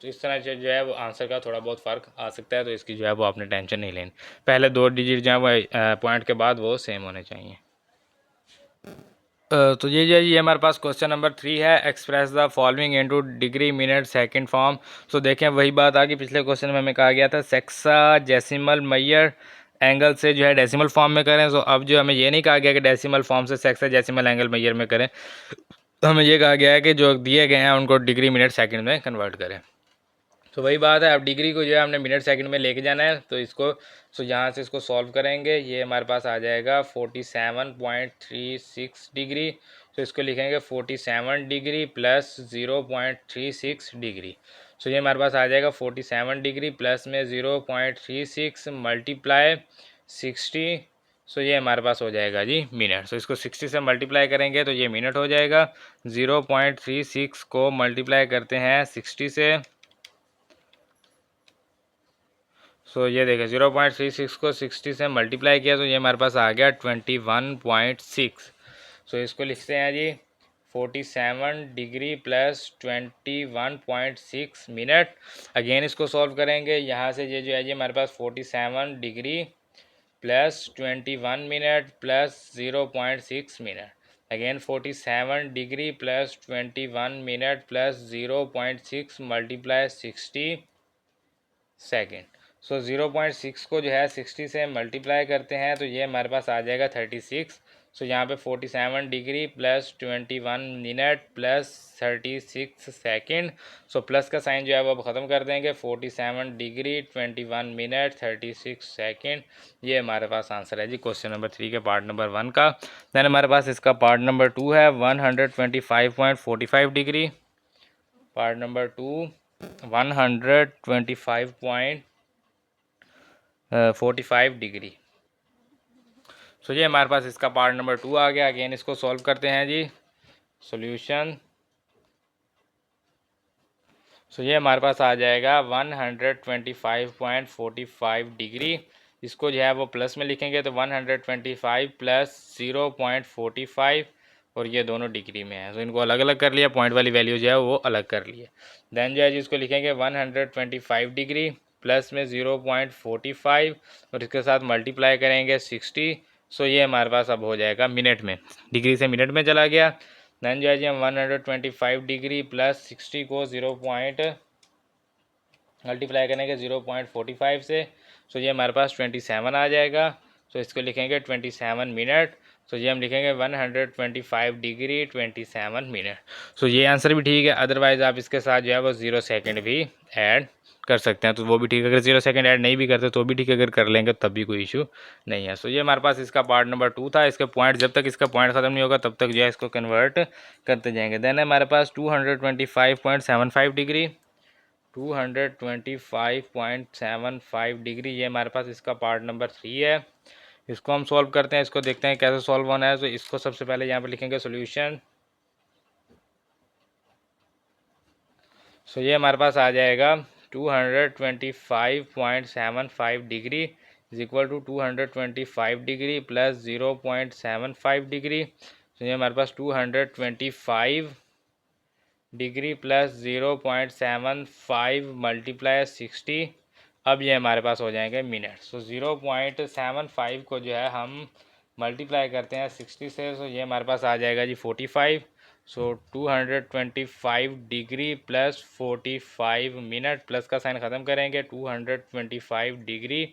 तो इस तरह से जो है वो आंसर का थोड़ा बहुत फ़र्क आ सकता है, तो इसकी जो है वो आपने टेंशन नहीं लेनी। पहले 2 डिजिट जो है वो पॉइंट के बाद वो सेम होने चाहिए। तो ये हमारे पास क्वेश्चन नंबर 3 है। Express the following into degree minute second form. So देखें वही बात आ गई, पिछले क्वेश्चन में हमें कहा गया था सेक्साडेसिमल मैयर एंगल से जो है डेसिमल फॉर्म में करें। सो अब जो हमें ये नहीं कहा गया कि डेसिमल फॉर्म से सेक्साडेसिमल एंगल मैयर में करें, तो हमें ये कहा गया है कि जो दिए गए हैं उनको डिग्री मिनट सेकंड में कन्वर्ट करें। तो वही बात है, अब डिग्री को जो है हमने मिनट सेकंड में लेके जाना है। तो इसको यहाँ से इसको सॉल्व करेंगे, ये हमारे पास आ जाएगा 47.36 डिग्री। तो इसको लिखेंगे 47 डिग्री प्लस 0.36 डिग्री। तो ये हमारे पास आ जाएगा 47 डिग्री प्लस में 0.36 मल्टीप्लाई 60। सो ये हमारे पास हो जाएगा जी मिनट। सो इसको 60 से मल्टीप्लाई करेंगे तो ये मिनट हो जाएगा। 0.36 को मल्टीप्लाई करते हैं 60 से। सो ये देखें 0.36 को 60 से मल्टीप्लाई किया तो ये हमारे पास आ गया 21.6। सो इसको लिखते हैं जी 47 डिग्री प्लस 21.6 मिनट। अगेन इसको सॉल्व करेंगे, यहाँ से ये जो है जी हमारे पास 47 degree plus 21 minute plus 0.6 minute. Again 47 degree plus 21 minute plus 0.6 multiply 60 second. So 0.6 को जो है 60 से मल्टीप्लाई करते हैं तो ये हमारे पास आ जाएगा 36। सो यहाँ पे 47 degree plus 21 minute plus 36 second. So plus का साइन जो है वो अब ख़त्म कर देंगे। 47 डिग्री 21 मिनट 36 सेकेंड, ये हमारे पास आंसर है जी क्वेश्चन नंबर 3 के पार्ट नंबर 1 का। दैन हमारे पास इसका पार्ट नंबर 2 है 125.45 degree. Part number 2 125.45 degree. So ये हमारे पास इसका पार्ट नंबर 2 आ गया। अगेन इसको सॉल्व करते हैं जी। सॉल्यूशन। सो ये हमारे पास आ जाएगा 125.45 डिग्री। इसको जो है वो प्लस में लिखेंगे तो 125 प्लस 0.45 और ये दोनों डिग्री में है। तो इनको अलग अलग कर लिया, पॉइंट वाली वैल्यू जो है वो अलग कर लिए। देन जो है जी इसको लिखेंगे 125 डिग्री प्लस में 0.45 और इसके साथ मल्टीप्लाई करेंगे 60। सो ये हमारे पास अब हो जाएगा मिनट में, डिग्री से मिनट में चला गया। देन जो है जी हम 125 डिग्री प्लस 60 को 0 पॉइंट मल्टीप्लाई करेंगे 0.45 से। सो ये हमारे पास 27 आ जाएगा। सो इसको लिखेंगे 27 मिनट। सो ये हम लिखेंगे 125 डिग्री 27 मिनट। सो ये आंसर भी ठीक है। अदरवाइज़ आप इसके साथ जो है वो 0 सेकेंड भी ऐड कर सकते हैं तो वो भी ठीक है। अगर 0 सेकेंड ऐड नहीं भी करते तो भी ठीक है, अगर कर लेंगे तब भी कोई इशू नहीं है। सो ये हमारे पास इसका पार्ट नंबर 2 था। इसके पॉइंट, जब तक इसका पॉइंट ख़त्म नहीं होगा तब तक जो है इसको कन्वर्ट करते जाएंगे। देन हमारे पास 225.75 डिग्री, 225.75 डिग्री, ये हमारे पास इसका पार्ट नंबर 3 है। इसको हम सॉल्व करते हैं, इसको देखते हैं कैसे सॉल्व होना है। तो इसको सबसे पहले यहाँ पे लिखेंगे सॉल्यूशन। सो ये हमारे पास आ जाएगा 225.75 degree is equal to 225 degree plus 0.75 degree. तो ये हमारे पास 225 डिग्री प्लस 0.75 मल्टीप्लाई 60। अब ये हमारे पास हो जाएंगे मिनट। सो 0.75 को जो है हम मल्टीप्लाई करते हैं 60 से। सो ये हमारे पास आ जाएगा जी 45। सो 225 डिग्री प्लस 45 मिनट, प्लस का साइन ख़त्म करेंगे 225 डिग्री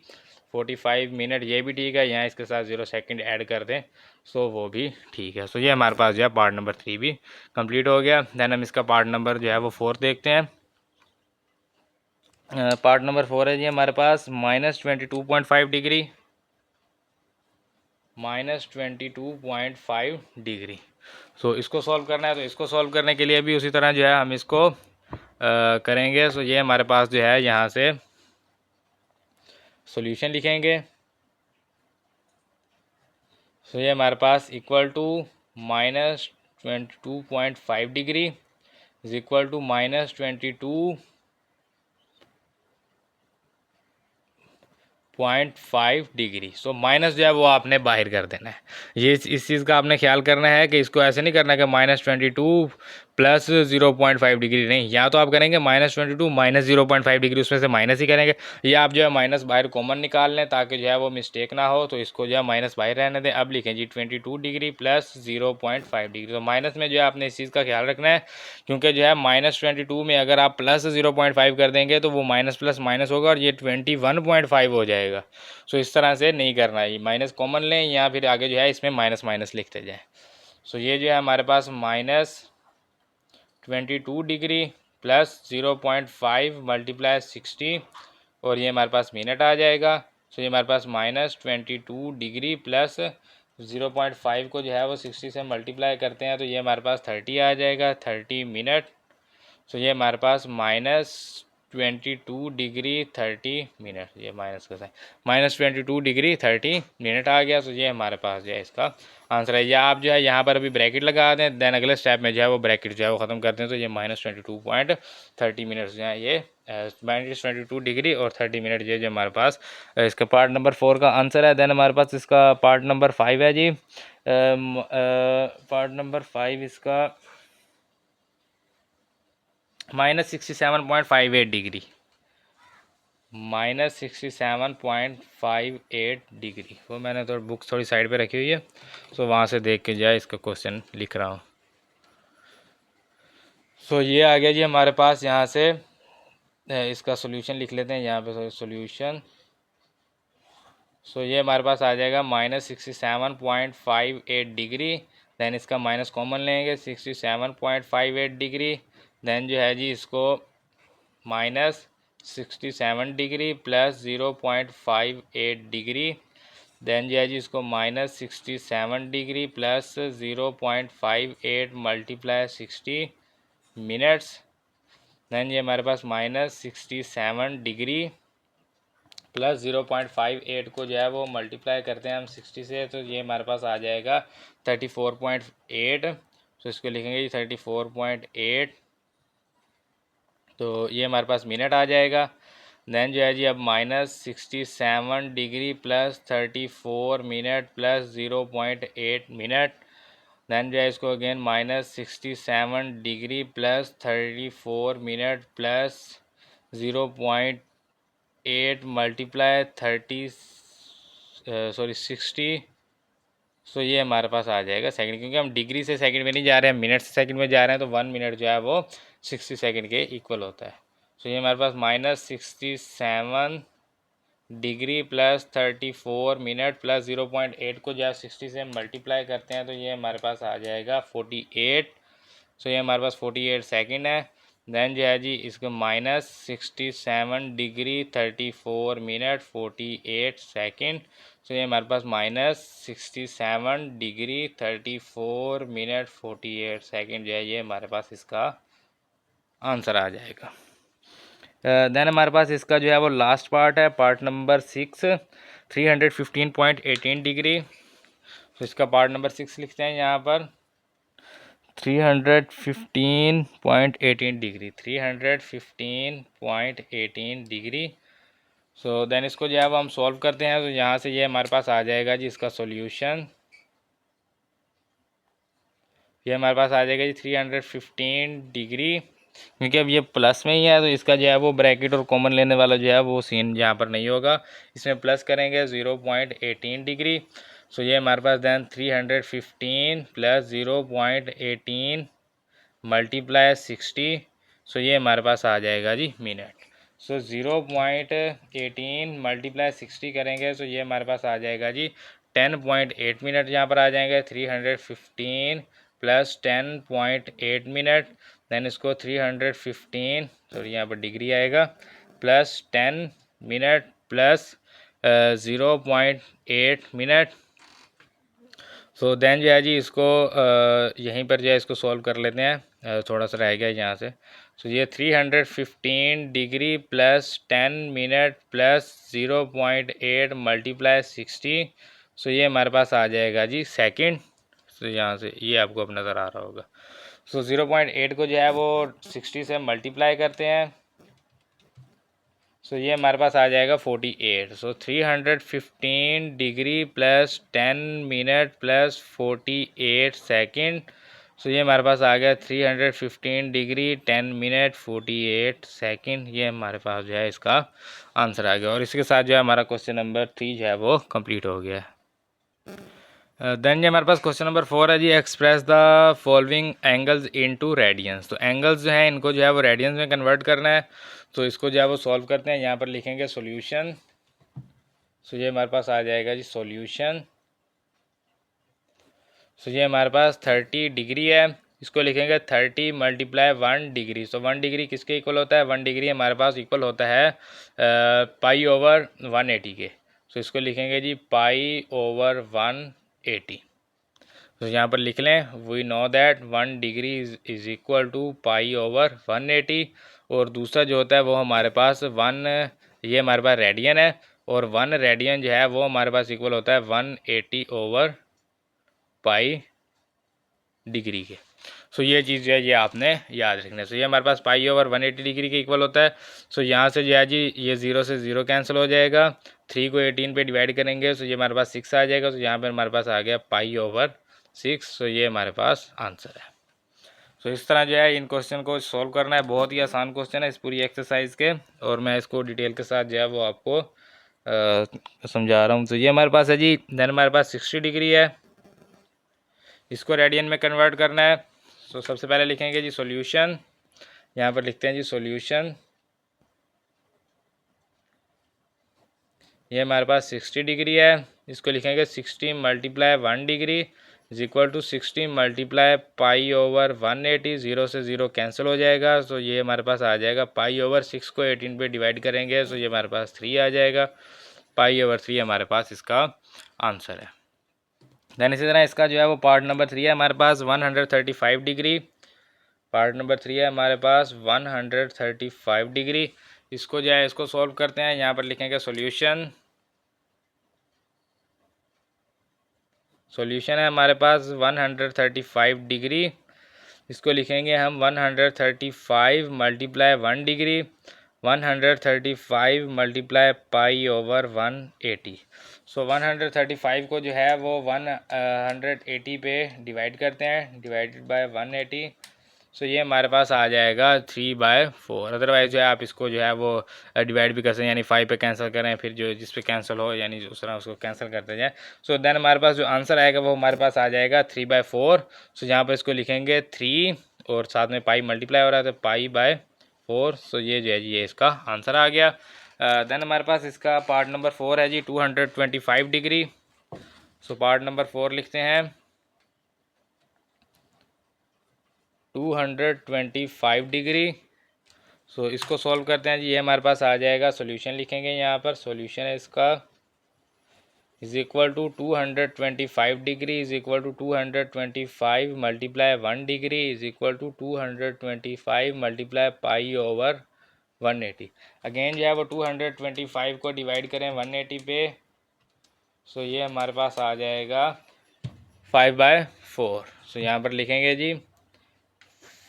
45 मिनट, ये भी ठीक है। यहाँ इसके साथ 0 सेकंड ऐड कर दें सो वो भी ठीक है। सो ये हमारे पास जो है पार्ट नंबर 3 भी कंप्लीट हो गया। दैन हम इसका पार्ट नंबर जो है वो 4 देखते हैं। पार्ट नंबर 4 है जी हमारे पास -22.5 डिग्री, -22.5 डिग्री। सो इसको सॉल्व करना है। तो इसको सॉल्व करने के लिए भी उसी तरह जो है हम इसको करेंगे। सो ये हमारे पास जो है यहाँ से सॉल्यूशन लिखेंगे। सो ये हमारे पास equal to -22.5 degree is equal to -22.5 degree. So minus जो है वो आपने बाहर कर देना है। ये इस चीज़ का आपने ख्याल करना है कि इसको ऐसे नहीं करना कि -22 प्लस 0.5 डिग्री, नहीं, या तो आप करेंगे -22 माइनस 0.5 डिग्री, उसमें से माइनस ही करेंगे। या आप जो है माइनस बाहर कॉमन निकाल लें ताकि जो है वो मिस्टेक ना हो। तो इसको जो है माइनस बाहर रहने दें। अब लिखें जी 22 डिग्री प्लस 0.5 डिग्री। तो माइनस में जो है आपने इस चीज़ का ख्याल रखना है, क्योंकि जो है -22 में अगर आप प्लस 0.5 कर देंगे तो वो माइनस प्लस माइनस होगा और ये 21.5 हो जाएगा। सो इस तरह से नहीं करना है, माइनस कॉमन लें या फिर आगे जो है इसमें माइनस माइनस लिखते जाएँ। सो ये जो है हमारे पास -22 डिग्री प्लस 0.5 मल्टीप्लाई 60 और ये हमारे पास मिनट आ जाएगा। सो ये हमारे पास -22 डिग्री प्लस 0.5 को जो है वो 60 से मल्टीप्लाई करते हैं तो ये हमारे पास 30 आ जाएगा, 30 मिनट। सो ये हमारे पास -22 डिग्री 30 मिनट, ये माइनस का साइन, -22 डिग्री 30 मिनट आ गया। सो ये हमारे पास जो है इसका आंसर है। या आप जो है यहाँ पर अभी ब्रैकेट लगा दें, देन अगले स्टेप में जो है वो ब्रैकेट जो है वो ख़त्म कर दें, तो ये -22.30 मिनट्स जो है ये -22 डिग्री और 30 मिनट जो हमारे पास इसका पार्ट नंबर 4 का आंसर है। देन हमारे पास इसका पार्ट नंबर 5 है जी। पार्ट नंबर 5 इसका -67.58 डिग्री, -67.58 डिग्री। वो मैंने तो बुक थोड़ी साइड पे रखी हुई है, सो वहाँ से देख के जाए इसका क्वेश्चन लिख रहा हूँ। सो ये आ गया जी हमारे पास। यहाँ से इसका सॉल्यूशन लिख लेते हैं यहाँ पे सॉल्यूशन। सो ये हमारे पास आ जाएगा -67.58 डिग्री। देन इसका माइनस कॉमन लेंगे, 67.58 डिग्री। देन जो है जी इसको -67 डिग्री प्लस 0.58 डिग्री। देन जो है जी इसको -67 degree plus 0.58 multiply 60 minutes. Then ये हमारे पास -67 डिग्री प्लस 0.58 को जो है वो मल्टीप्लाई करते हैं हम 60 से, तो ये हमारे पास आ जाएगा 34.8। तो इसको लिखेंगे जी 34.8, तो ये हमारे पास मिनट आ जाएगा। देन जो है जी अब -67 degree plus 34 minute plus 0.8 minute. Then जो है इसको again -67 degree plus 34 minute plus 0.8 multiply 60। So ये हमारे पास आ जाएगा सेकंड, क्योंकि हम डिग्री से सेकंड में नहीं जा रहे हैं, मिनट से सेकंड में जा रहे हैं, तो 1 मिनट जो है वो 60 सेकंड के इक्वल होता है। सो ये हमारे पास -67 डिग्री प्लस 34 मिनट प्लस 0.8 को जब 60 से मल्टीप्लाई करते हैं तो ये हमारे पास आ जाएगा 48। सो ये हमारे पास 48 सेकंड है। देन जो है जी इसको -67 डिग्री 34 मिनट 48 सेकंड। सो ये हमारे पास -67 डिग्री 34 मिनट 48 सेकंड जो है ये हमारे पास इसका आंसर आ जाएगा। देन हमारे पास इसका जो है वो लास्ट पार्ट है, पार्ट नंबर 6, 315.18 डिग्री। तो इसका पार्ट नंबर 6 लिखते हैं यहाँ पर 315.18 डिग्री, 315.18 डिग्री। सो देन इसको जो है वो हम सॉल्व करते हैं, तो यहाँ से ये हमारे पास आ जाएगा जी इसका सॉल्यूशन। ये हमारे पास आ जाएगा जी 315 डिग्री, क्योंकि अब ये प्लस में ही है तो इसका जो है वो ब्रैकेट और कॉमन लेने वाला जो है वो सीन यहाँ पर नहीं होगा। इसमें प्लस करेंगे 0.18 डिग्री। सो ये हमारे पास देन 315 प्लस 0.18 मल्टीप्लाई 60। सो ये हमारे पास आ जाएगा जी मिनट। सो 0.18 मल्टीप्लाई 60 करेंगे तो ये हमारे पास आ जाएगा जी 10.8 मिनट यहाँ पर आ जाएंगे। 315 प्लस 10.8 मिनट, देन इसको 315, सॉरी यहाँ पर डिग्री आएगा, plus 10 minute plus 0.8 minute. So then जो है जी इसको यहीं पर जो है इसको सॉल्व कर लेते हैं, थोड़ा सा रह गया यहाँ से। सो ये 315 degree plus 10 minute plus 0.8 multiply 60। So ये हमारे पास आ जाएगा जी सेकंड। सो यहाँ से ये आपको अब नज़र आ रहा होगा। सो 0.8 को जो है वो 60 से मल्टीप्लाई करते हैं, सो ये हमारे पास आ जाएगा 48। So 315 degree plus 10 minute plus 48 second. So ये हमारे पास आ गया 315 डिग्री 10 मिनट 48 सेकंड। ये हमारे पास जो है इसका आंसर आ गया, और इसके साथ जो है हमारा क्वेश्चन नंबर 3 जो है वो कंप्लीट हो गया है। देन ये हमारे पास क्वेश्चन नंबर 4 है जी, express the following angles into radians. तो एंगल्स जो है इनको जो है वो रेडियंस में कन्वर्ट करना है, तो इसको जो है वो सॉल्व करते हैं। यहाँ पर लिखेंगे सॉल्यूशन। सो ये हमारे पास आ जाएगा जी सॉल्यूशन। सो ये हमारे पास 30 डिग्री है, इसको लिखेंगे 30 मल्टीप्लाई 1 डिग्री। सो 1 डिग्री किसके इक्वल होता है? 1 डिग्री हमारे पास इक्वल होता है पाई ओवर 180 के। सो इसको लिखेंगे जी पाई ओवर 180। तो यहाँ पर लिख लें we know that 1 degree is equal to pi over 180। और दूसरा जो होता है वो हमारे पास ये हमारे पास रेडियन है, और 1 रेडियन जो है वो हमारे पास इक्वल होता है 180 ओवर पाई डिग्री के। सो ये चीज़ जो है ये आपने याद रखना है। सो ये हमारे पास पाई ओवर 180 डिग्री के इक्वल होता है। सो यहाँ से जो है जी ये 0 से 0 कैंसिल हो जाएगा, 3 को 18 पे डिवाइड करेंगे सो ये हमारे पास 6 आ जाएगा। सो यहाँ पर हमारे पास आ गया पाई ओवर 6। सो ये हमारे पास आंसर है। सो इस तरह जो है इन क्वेश्चन को सॉल्व करना है। बहुत ही आसान क्वेश्चन है इस पूरी एक्सरसाइज के, और मैं इसको डिटेल के साथ जो है वो आपको समझा रहा हूँ। तो ये हमारे पास है जी, देन हमारे पास 60 डिग्री है, इसको रेडियन में कन्वर्ट करना है। सो सबसे पहले लिखेंगे जी सॉल्यूशन, यहाँ पर लिखते हैं जी सॉल्यूशन। ये हमारे पास 60 डिग्री है, इसको लिखेंगे 60 multiply 1 degree is equal to 60 multiply pi over 180। 0 से 0 कैंसिल हो जाएगा। सो ये हमारे पास आ जाएगा पाई ओवर 6 को 18 पे डिवाइड करेंगे सो ये हमारे पास 3 आ जाएगा। पाई ओवर 3 हमारे पास इसका आंसर है। दैन इसी तरह इसका जो है वो पार्ट नंबर 3 है हमारे पास 135 डिग्री। पार्ट नंबर 3 है हमारे पास 135 डिग्री। इसको जो है इसको सॉल्व करते हैं। यहाँ पर लिखेंगे सॉल्यूशन। सॉल्यूशन है हमारे पास 135 डिग्री, इसको लिखेंगे हम 135 multiply 1 degree, 135 multiply pi over 180। सो 135 को जो है वो 180 पे डिवाइड करते हैं, डिवाइडेड बाय 180। सो ये हमारे पास आ जाएगा 3/4। अदरवाइज जो है आप इसको जो है वो डिवाइड भी कर सकते हैं, यानी 5 पे कैंसिल करें, फिर जो जिस पे कैंसिल हो यानी उस तरह उसको कैंसिल करते जाए। सो देन हमारे पास जो आंसर आएगा वो हमारे पास आ जाएगा 3/4। सो यहाँ पर इसको लिखेंगे 3 और साथ में पाई मल्टीप्लाई हो रहा है तो पाई/4। सो ये जो है ये इसका आंसर आ गया। देन हमारे पास इसका पार्ट नंबर 4 है जी 225 डिग्री। सो पार्ट नंबर 4 लिखते हैं 225 डिग्री। सो इसको सॉल्व करते हैं जी, ये हमारे पास आ जाएगा सॉल्यूशन लिखेंगे यहाँ पर। सॉल्यूशन है इसका is equal to 225 degree is equal to 225 multiply 1 degree is equal to 225 multiply pi over 180। Again जो है वो 225 को डिवाइड करें 180 पे। सो ये हमारे पास आ जाएगा 5/4। सो यहाँ पर लिखेंगे जी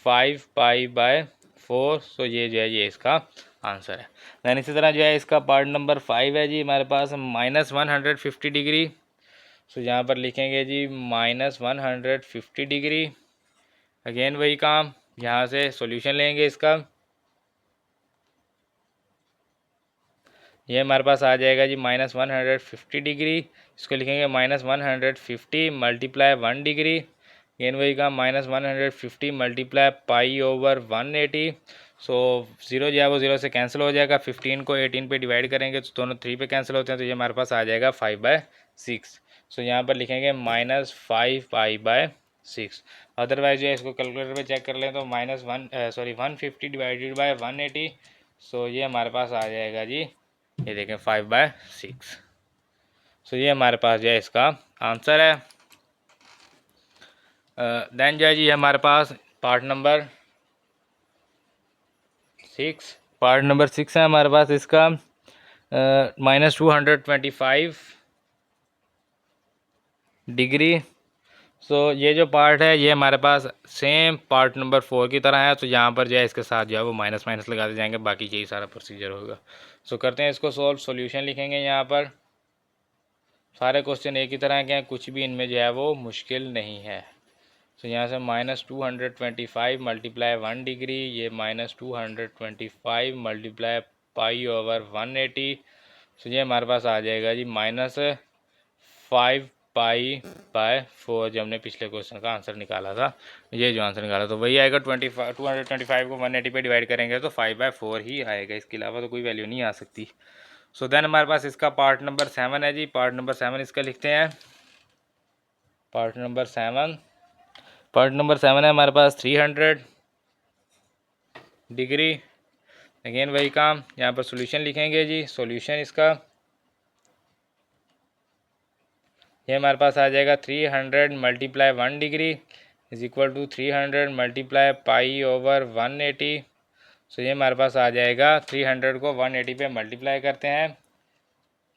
5π/4। सो ये जो है ये इसका आंसर है। दैन इसी तरह जो है इसका पार्ट नंबर 5 है जी हमारे पास -150 डिग्री। सो यहाँ पर लिखेंगे जी -150 डिग्री। अगेन वही काम, यहाँ से सॉल्यूशन लेंगे इसका। ये हमारे पास आ जाएगा जी -150 डिग्री, इसको लिखेंगे -150 मल्टीप्लाई 1 डिग्री। अगेन वही का -150 मल्टीप्लाई पाई ओवर 180। सो 0 जो है वो 0 से कैंसिल हो जाएगा, 15 को 18 पे डिवाइड करेंगे तो दोनों 3 पे कैंसिल होते हैं तो ये हमारे पास आ जाएगा 5/6। सो यहाँ पर लिखेंगे -5π/6। अदरवाइज जो है इसको कैलकुलेटर पे चेक कर लें तो -150 डिवाइडेड बाय 180। सो ये हमारे पास आ जाएगा जी, ये देखें 5/6। सो ये हमारे पास जो है इसका आंसर है। देन जो है जी हमारे पास पार्ट नंबर 6, पार्ट नंबर 6 है हमारे पास इसका -225 डिग्री। सो ये जो पार्ट है ये हमारे पास सेम पार्ट नंबर 4 की तरह है। तो यहाँ पर जो है इसके साथ जो है वो माइनस माइनस लगाते जाएंगे, बाकी यही सारा प्रोसीजर होगा। सो करते हैं इसको सॉल्व। सॉल्यूशन लिखेंगे यहाँ पर। सारे क्वेश्चन एक ही तरह के हैं, कुछ भी इनमें जो है वो मुश्किल नहीं है। तो यहाँ से -225 मल्टीप्लाई 1 डिग्री, ये -225 मल्टीप्लाई पाई ओवर 180। तो ये हमारे पास आ जाएगा जी -5π/4 जो हमने पिछले क्वेश्चन का आंसर निकाला था, ये जो आंसर निकाला तो वही आएगा। 225 को 180 पे डिवाइड करेंगे तो 5/4 ही आएगा, इसके अलावा तो कोई वैल्यू नहीं आ सकती। सो देन हमारे पास इसका पार्ट नंबर 7 है जी। पार्ट नंबर 7 इसका लिखते हैं। पार्ट नंबर 7 पार्ट नंबर 7 है हमारे पास 300 डिग्री। अगेन वही काम, यहाँ पर सॉल्यूशन लिखेंगे जी। सॉल्यूशन इसका ये हमारे पास आ जाएगा 300 multiply 1 degree is equal to 300 multiply pi over 180। So ये हमारे पास आ जाएगा 300 को 180 पे मल्टीप्लाई करते हैं,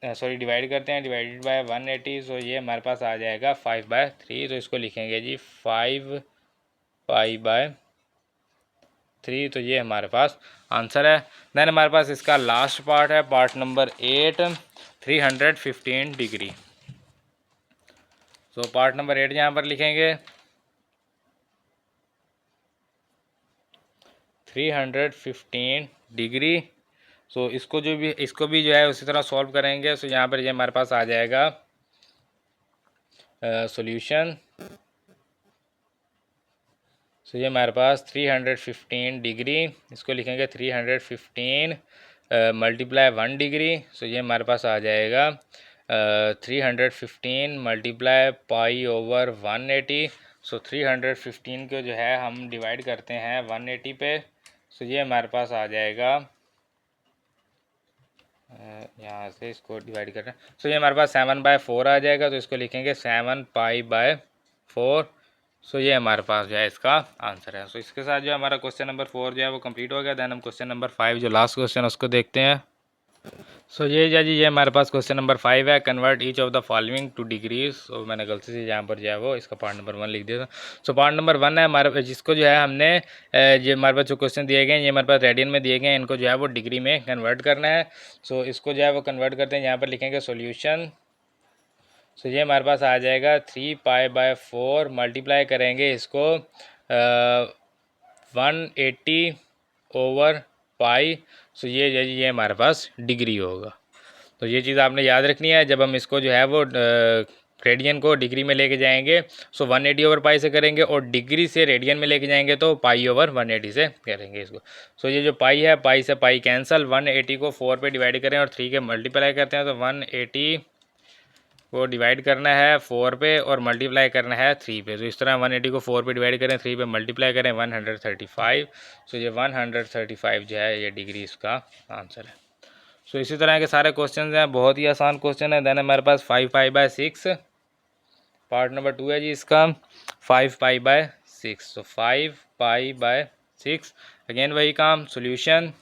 सॉरी डिवाइड करते हैं, डिवाइडेड बाय 180। सो ये हमारे पास आ जाएगा 5/3। तो इसको लिखेंगे जी 5π/3। तो ये हमारे पास आंसर है। देन हमारे पास इसका लास्ट पार्ट है, part number 8, 315 degree. So part number 8 यहाँ पर लिखेंगे 315 डिग्री। सो इसको भी जो है उसी तरह सॉल्व करेंगे। सो यहाँ पर ये हमारे पास आ जाएगा सॉल्यूशन। सो ये हमारे पास 315 डिग्री, इसको लिखेंगे 315 मल्टीप्लाई 1 डिग्री। सो ये हमारे पास आ जाएगा 315 मल्टीप्लाई पाई ओवर 180। सो 315 को जो है हम डिवाइड करते हैं 180 पे। सो ये हमारे पास आ जाएगा, यहाँ से इसको डिवाइड कर रहे हैं। सो ये हमारे पास 7/4 आ जाएगा। तो इसको लिखेंगे 7π/4। सो ये हमारे पास जो है इसका आंसर है। सो इसके साथ जो हमारा क्वेश्चन नंबर 4 जो है वो कंप्लीट हो गया। देन हम क्वेश्चन नंबर 5 जो लास्ट क्वेश्चन है उसको देखते हैं। सो ये जी ये हमारे पास क्वेश्चन नंबर 5 है, convert each of the following to degrees. So मैंने गलती से यहाँ पर जो है वो इसका पार्ट नंबर 1 लिख दिया था। सो पार्ट नंबर 1 है हमारे, जिसको जो है हमने ये हमारे पास जो क्वेश्चन दिए गए हैं ये हमारे पास रेडियन में दिए गए हैं, इनको जो है वो डिग्री में कन्वर्ट करना है। सो इसको जो है वो कन्वर्ट करते हैं, यहाँ पर लिखेंगे सोल्यूशन। सो ये हमारे पास आ जाएगा 3π/4 मल्टीप्लाई करेंगे इसको 180 ओवर पाई। सो ये हमारे पास डिग्री होगा। तो ये चीज़ आपने याद रखनी है जब हम इसको जो है वो रेडियन को डिग्री में लेके जाएंगे। सो 180 ओवर पाई से करेंगे और डिग्री से रेडियन में लेके जाएंगे तो पाई ओवर 180 से करेंगे इसको। सो ये जो पाई है, पाई से पाई कैंसल, 180 को 4 पे डिवाइड करें और 3 के मल्टीप्लाई करते हैं। तो 180 को डिवाइड करना है 4 पे और मल्टीप्लाई करना है 3 पे। तो इस तरह 180 को 4 पे डिवाइड करें, 3 पे मल्टीप्लाई करें, 135। सो ये 135 जो है ये डिग्री इसका आंसर है। सो इसी तरह के सारे क्वेश्चन हैं, बहुत ही आसान क्वेश्चन है। देन हमारे पास 5π/6 पार्ट नंबर 2 है जी इसका 5π/6। सो 5π/6 अगेन वही काम, सॉल्यूशन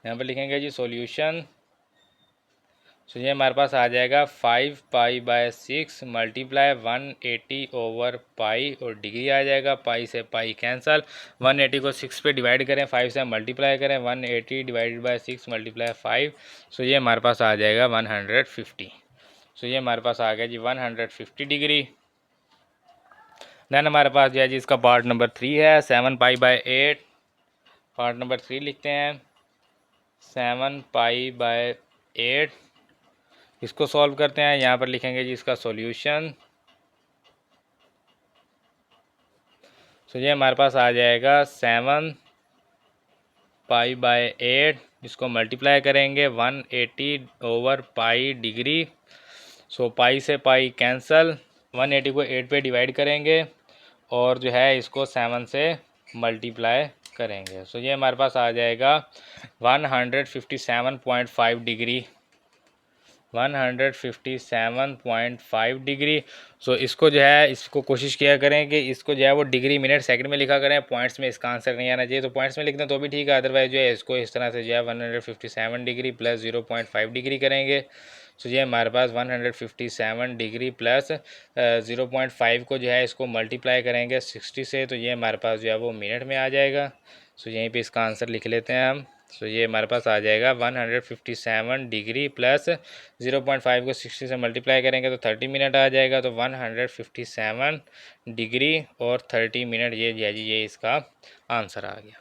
यहाँ पर लिखेंगे जी सॉल्यूशन। सो ये हमारे पास आ जाएगा 5π/6 मल्टीप्लाई 180 ओवर पाई और डिग्री आ जाएगा, पाई से पाई कैंसल, 180 को 6 पे डिवाइड करें, 5 से मल्टीप्लाई करें, 180 डिवाइडेड बाय 6 मल्टीप्लाई 5। सो ये हमारे पास आ जाएगा 150। सो ये हमारे पास आ गया जी 150 डिग्री। देन हमारे पास जो है जी इसका पार्ट नंबर 3 है 7π/8। पार्ट नंबर 3 लिखते हैं 7π/8। इसको सॉल्व करते हैं, यहाँ पर लिखेंगे जी इसका सॉल्यूशन। सो ये हमारे पास आ जाएगा 7π/8, इसको मल्टीप्लाई करेंगे 180 ओवर पाई डिग्री। सो पाई से पाई कैंसल, 180 को 8 पे डिवाइड करेंगे और जो है इसको 7 से मल्टीप्लाई करेंगे। सो ये हमारे पास आ जाएगा 157.5 डिग्री, 157.5 डिग्री। सो इसको जो है इसको कोशिश किया करें कि इसको जो है वो डिग्री मिनट सेकंड में लिखा करें, पॉइंट्स में इसका आंसर नहीं आना चाहिए। तो पॉइंट्स में लिख दें तो भी ठीक है, अदरवाइज जो है इसको इस तरह से जो है 157 डिग्री प्लस 0.5 डिग्री करेंगे। सो ये हमारे पास 157 डिग्री प्लस 0.5 को जो है इसको मल्टीप्लाई करेंगे 60 से, तो ये हमारे पास जो है वो मिनट में आ जाएगा। सो यहीं पे इसका आंसर लिख लेते हैं हम। सो ये हमारे पास आ जाएगा 157 डिग्री प्लस 0.5 को 60 से मल्टीप्लाई करेंगे तो 30 मिनट आ जाएगा। तो 157 डिग्री और 30 मिनट ये इसका आंसर आ गया।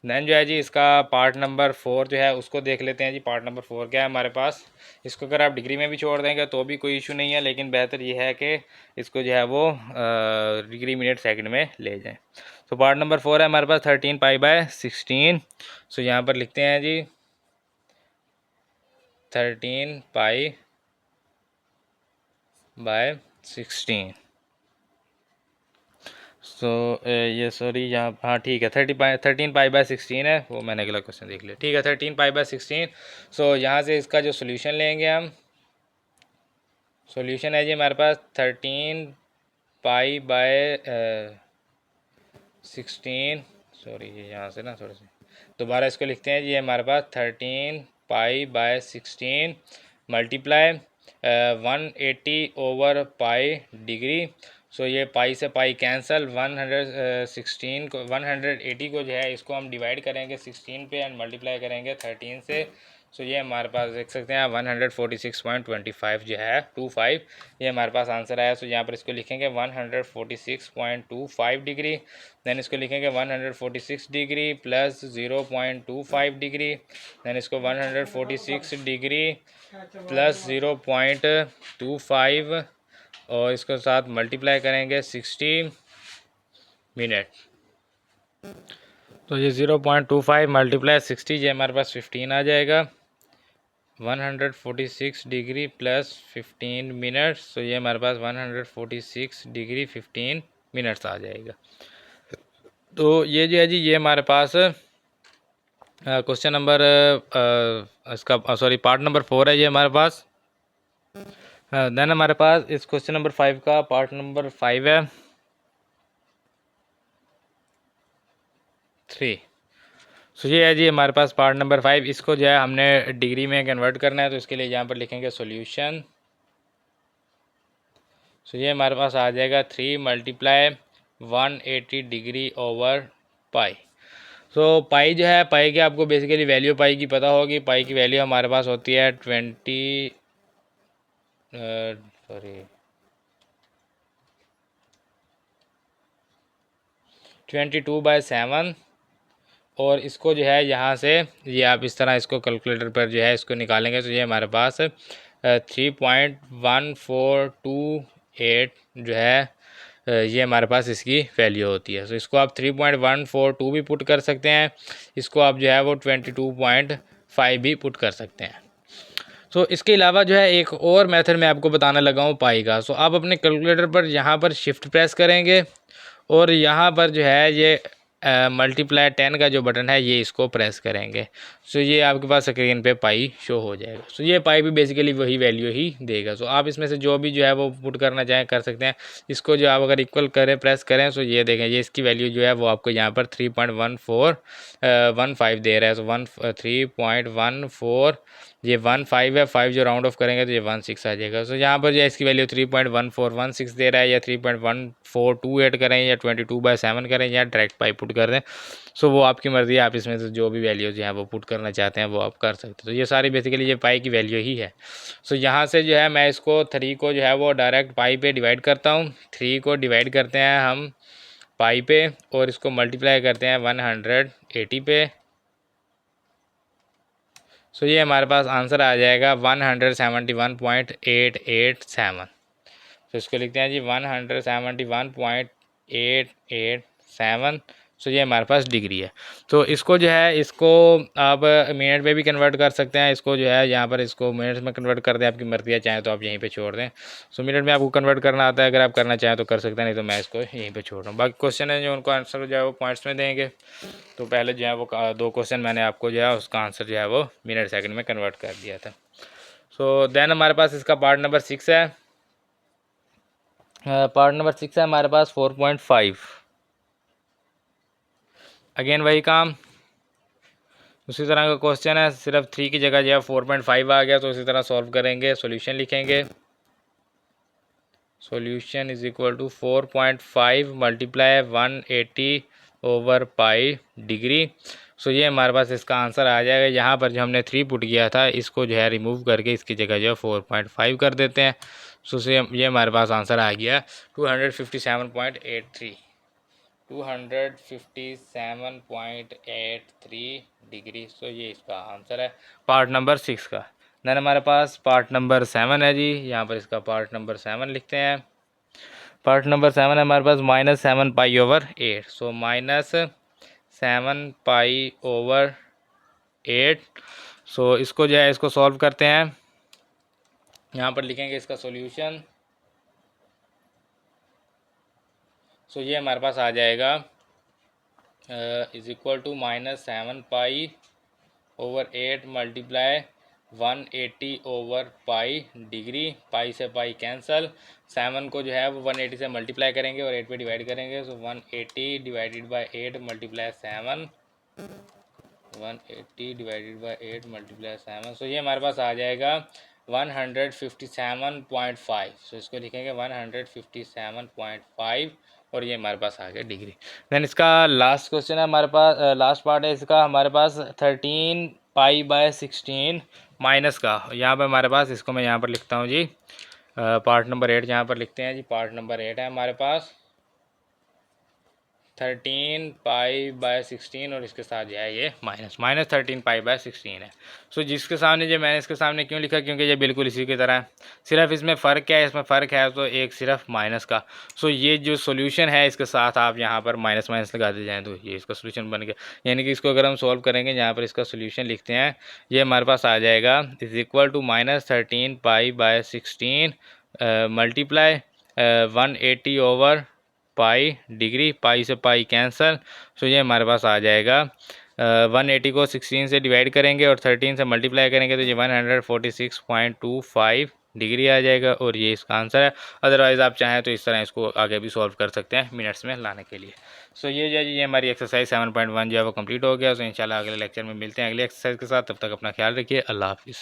देन जो है जी इसका पार्ट नंबर 4 जो है उसको देख लेते हैं जी। पार्ट नंबर 4 क्या है हमारे पास, इसको अगर आप डिग्री में भी छोड़ देंगे तो भी कोई इशू नहीं है, लेकिन बेहतर ये है कि इसको जो है वो डिग्री मिनट सेकंड में ले जाएं। तो पार्ट नंबर 4 है हमारे पास 13π/16। सो यहाँ पर लिखते हैं जी 13π/16। सो ये सॉरी यहाँ, हाँ ठीक है, 13 पाई/16 है, वो मैंने अगला क्वेश्चन देख लिया। ठीक है, 13 पाई/16। सो यहाँ से इसका जो सोल्यूशन लेंगे हम, सोल्यूशन है जी हमारे पास 13 पाई/16। सॉरी, ये यहाँ से ना थोड़ा सा दोबारा इसको लिखते हैं जी। हमारे पास 13 पाई/16 मल्टीप्लाई 180/पाई डिग्री। सो ये पाई से पाई कैंसल, 116 को 180 को जो है इसको हम डिवाइड करेंगे 16 पे एंड मल्टीप्लाई करेंगे 13 से। सो ये हमारे पास देख सकते हैं 146.25 जो है 25, ये हमारे पास आंसर आया। सो यहाँ पर इसको लिखेंगे 146.25 डिग्री, देन इसको लिखेंगे 146 डिग्री प्लस 0.25 डिग्री, देन इसको 146 डिग्री प्लस 0.25 और इसके साथ मल्टीप्लाई करेंगे 60 मिनट। तो ये 0.25 मल्टीप्लाई 60 ये हमारे पास 15 आ जाएगा। 146 डिग्री प्लस 15 मिनट्स, तो ये हमारे पास 146 डिग्री 15 मिनट्स आ जाएगा। तो ये जो है जी, ये हमारे पास क्वेश्चन नंबर इसका सॉरी पार्ट नंबर 4 है ये हमारे पास। देन हमारे पास इस क्वेश्चन नंबर 5 का पार्ट नंबर 5 है 3। सो ये है जी हमारे पास पार्ट नंबर 5। इसको जो है हमने डिग्री में कन्वर्ट करना है, तो इसके लिए यहाँ पर लिखेंगे सॉल्यूशन। सो ये हमारे पास आ जाएगा 3 मल्टीप्लाई 180 डिग्री ओवर पाई। सो पाई जो है, पाई की आपको बेसिकली वैल्यू पाई की पता होगी। पाई की वैल्यू हमारे पास होती है 22/7। और इसको जो है यहाँ से ये आप इस तरह इसको कैलकुलेटर पर जो है इसको निकालेंगे, तो ये हमारे पास 3.1428 जो है ये हमारे पास इसकी वैल्यू होती है। तो इसको आप 3.142 भी पुट कर सकते हैं, इसको आप जो है वो 22.5 भी पुट कर सकते हैं। तो इसके अलावा जो है एक और मेथड मैं आपको बताने लगा हूँ पाई का। सो आप अपने कैलकुलेटर पर यहाँ पर शिफ्ट प्रेस करेंगे और यहाँ पर जो है ये मल्टीप्लाई 10 का जो बटन है ये इसको प्रेस करेंगे। सो ये आपके पास स्क्रीन पे पाई शो हो जाएगा। सो ये पाई भी बेसिकली वही वैल्यू ही देगा। सो आप इसमें से जो भी जो है वो पुट करना चाहें कर सकते हैं। इसको जो आप अगर इक्वल करें प्रेस करें, सो ये देखें ये इसकी वैल्यू जो है वो आपको यहाँ पर 3.1415 दे रहा है। सो 3.14 ये 15 है, 5 जो राउंड ऑफ करेंगे तो ये 16 आ जाएगा। सो यहाँ पर जो है इसकी वैल्यू 3.1416 दे रहा है, या 3.1428 करें या 22/7 करें या डायरेक्ट पाई पुट कर दें। सो वो आपकी मर्ज़ी है, आप इसमें से जो भी वैल्यू जो है वो पुट करना चाहते हैं वो आप कर सकते हैं। तो ये सारी बेसिकली ये पाई की वैल्यू ही है। सो यहाँ से जो है मैं इसको 3 को जो है वो डायरेक्ट पाई पे डिवाइड करता हूँ। 3 को डिवाइड करते हैं हम पाई पे और इसको मल्टीप्लाई करते हैं 180 पे। सो ये हमारे पास आंसर आ जाएगा 171.887। तो इसको लिखते हैं जी 171.887। सो ये हमारे पास डिग्री है। तो इसको जो है इसको आप मिनट में भी कन्वर्ट कर सकते हैं। इसको जो है यहाँ पर इसको मिनट्स में कन्वर्ट कर दें, आपकी मर्ज़ी है, चाहें तो आप यहीं पे छोड़ दें। सो मिनट में आपको कन्वर्ट करना आता है, अगर आप करना चाहें तो कर सकते हैं, नहीं तो मैं इसको यहीं पे छोड़ रहा हूँ। बाकी क्वेश्चन है जो उनको आंसर जो है वो पॉइंट्स में देंगे। तो पहले जो है वो 2 क्वेश्चन मैंने आपको जो है उसका आंसर जो है वो मिनट सेकंड में कन्वर्ट कर दिया था। सो देन हमारे पास इसका पार्ट नंबर 6 है। पार्ट नंबर 6 है हमारे पास 4.5। अगेन वही काम, उसी तरह का क्वेश्चन है, सिर्फ 3 की जगह जो है 4.5 आ गया। तो इसी तरह सॉल्व करेंगे, सॉल्यूशन लिखेंगे। Solution is equal to 4.5 multiply 180/पाई डिग्री। सो ये हमारे पास इसका आंसर आ जाएगा। यहाँ पर जो हमने 3 पुट किया था इसको जो है रिमूव करके इसकी जगह जो है 4.5 कर देते हैं। सो ये हमारे पास आंसर आ गया 257.83 डिग्री। सो ये इसका आंसर है पार्ट नंबर 6 का। देन हमारे पास पार्ट नंबर 7 है जी, यहाँ पर इसका पार्ट नंबर 7 लिखते हैं। पार्ट नंबर 7 है हमारे पास -7 पाई/8। सो -7 पाई/8। सो इसको जो है इसको सॉल्व करते हैं। यहाँ पर लिखेंगे इसका सॉल्यूशन। सो ये हमारे पास आ जाएगा इज़ इक्वल टू -7 पाई/8 multiply 180 over pi degree. Pi से पाई कैंसल, 7 को जो है वो 180 से मल्टीप्लाई करेंगे और 8 पे डिवाइड करेंगे। सो 180 divided by 8 multiply 7, 180 divided by 8 multiply 7। सो ये हमारे पास आ जाएगा 157.5। सो इसको लिखेंगे 157.5 और ये हमारे पास आ गया डिग्री। देन इसका लास्ट क्वेश्चन है हमारे पास, लास्ट पार्ट है इसका हमारे पास 13 पाई/16 माइनस का। यहाँ पर हमारे पास, इसको मैं यहाँ पर लिखता हूँ जी, पार्ट नंबर 8 यहाँ पर लिखते हैं जी। पार्ट नंबर 8 है हमारे पास 13 पाई/16 और इसके साथ जो है ये माइनस 13 पाई/16 है। सो जिसके सामने जो मैंने इसके सामने क्यों लिखा, क्योंकि ये बिल्कुल इसी की तरह है, सिर्फ इसमें फ़र्क क्या है, इसमें फ़र्क है तो एक सिर्फ माइनस का। सो ये जो सोल्यूशन है इसके साथ आप यहाँ पर माइनस माइनस लगा दे जाएँ तो ये इसका सोल्यूशन बन गया। यानी कि इसको अगर हम सॉल्व करेंगे, यहाँ पर इसका सोल्यूशन लिखते हैं, ये हमारे पास आ जाएगा इज़ इक्वल टू -13 पाई/16 multiply 180 over pi degree. Pi से पाई कैंसल। सो ये हमारे पास आ जाएगा 180 को 16 से डिवाइड करेंगे और 13 से मल्टीप्लाई करेंगे तो ये 146.25 डिग्री आ जाएगा और ये इसका आंसर है। अदरवाइज़ आप चाहें तो इस तरह इसको आगे भी सॉल्व कर सकते हैं मिनट्स में लाने के लिए। सो ये जो है ये हमारी एक्सरसाइज 7.1 जो है वो कंप्लीट हो गया। सो इंशाल्लाह अगले लेक्चर में मिलते हैं अगले एक्सरसाइज के साथ। तब तक अपना ख्याल रखिए। अल्लाह हाफिज़।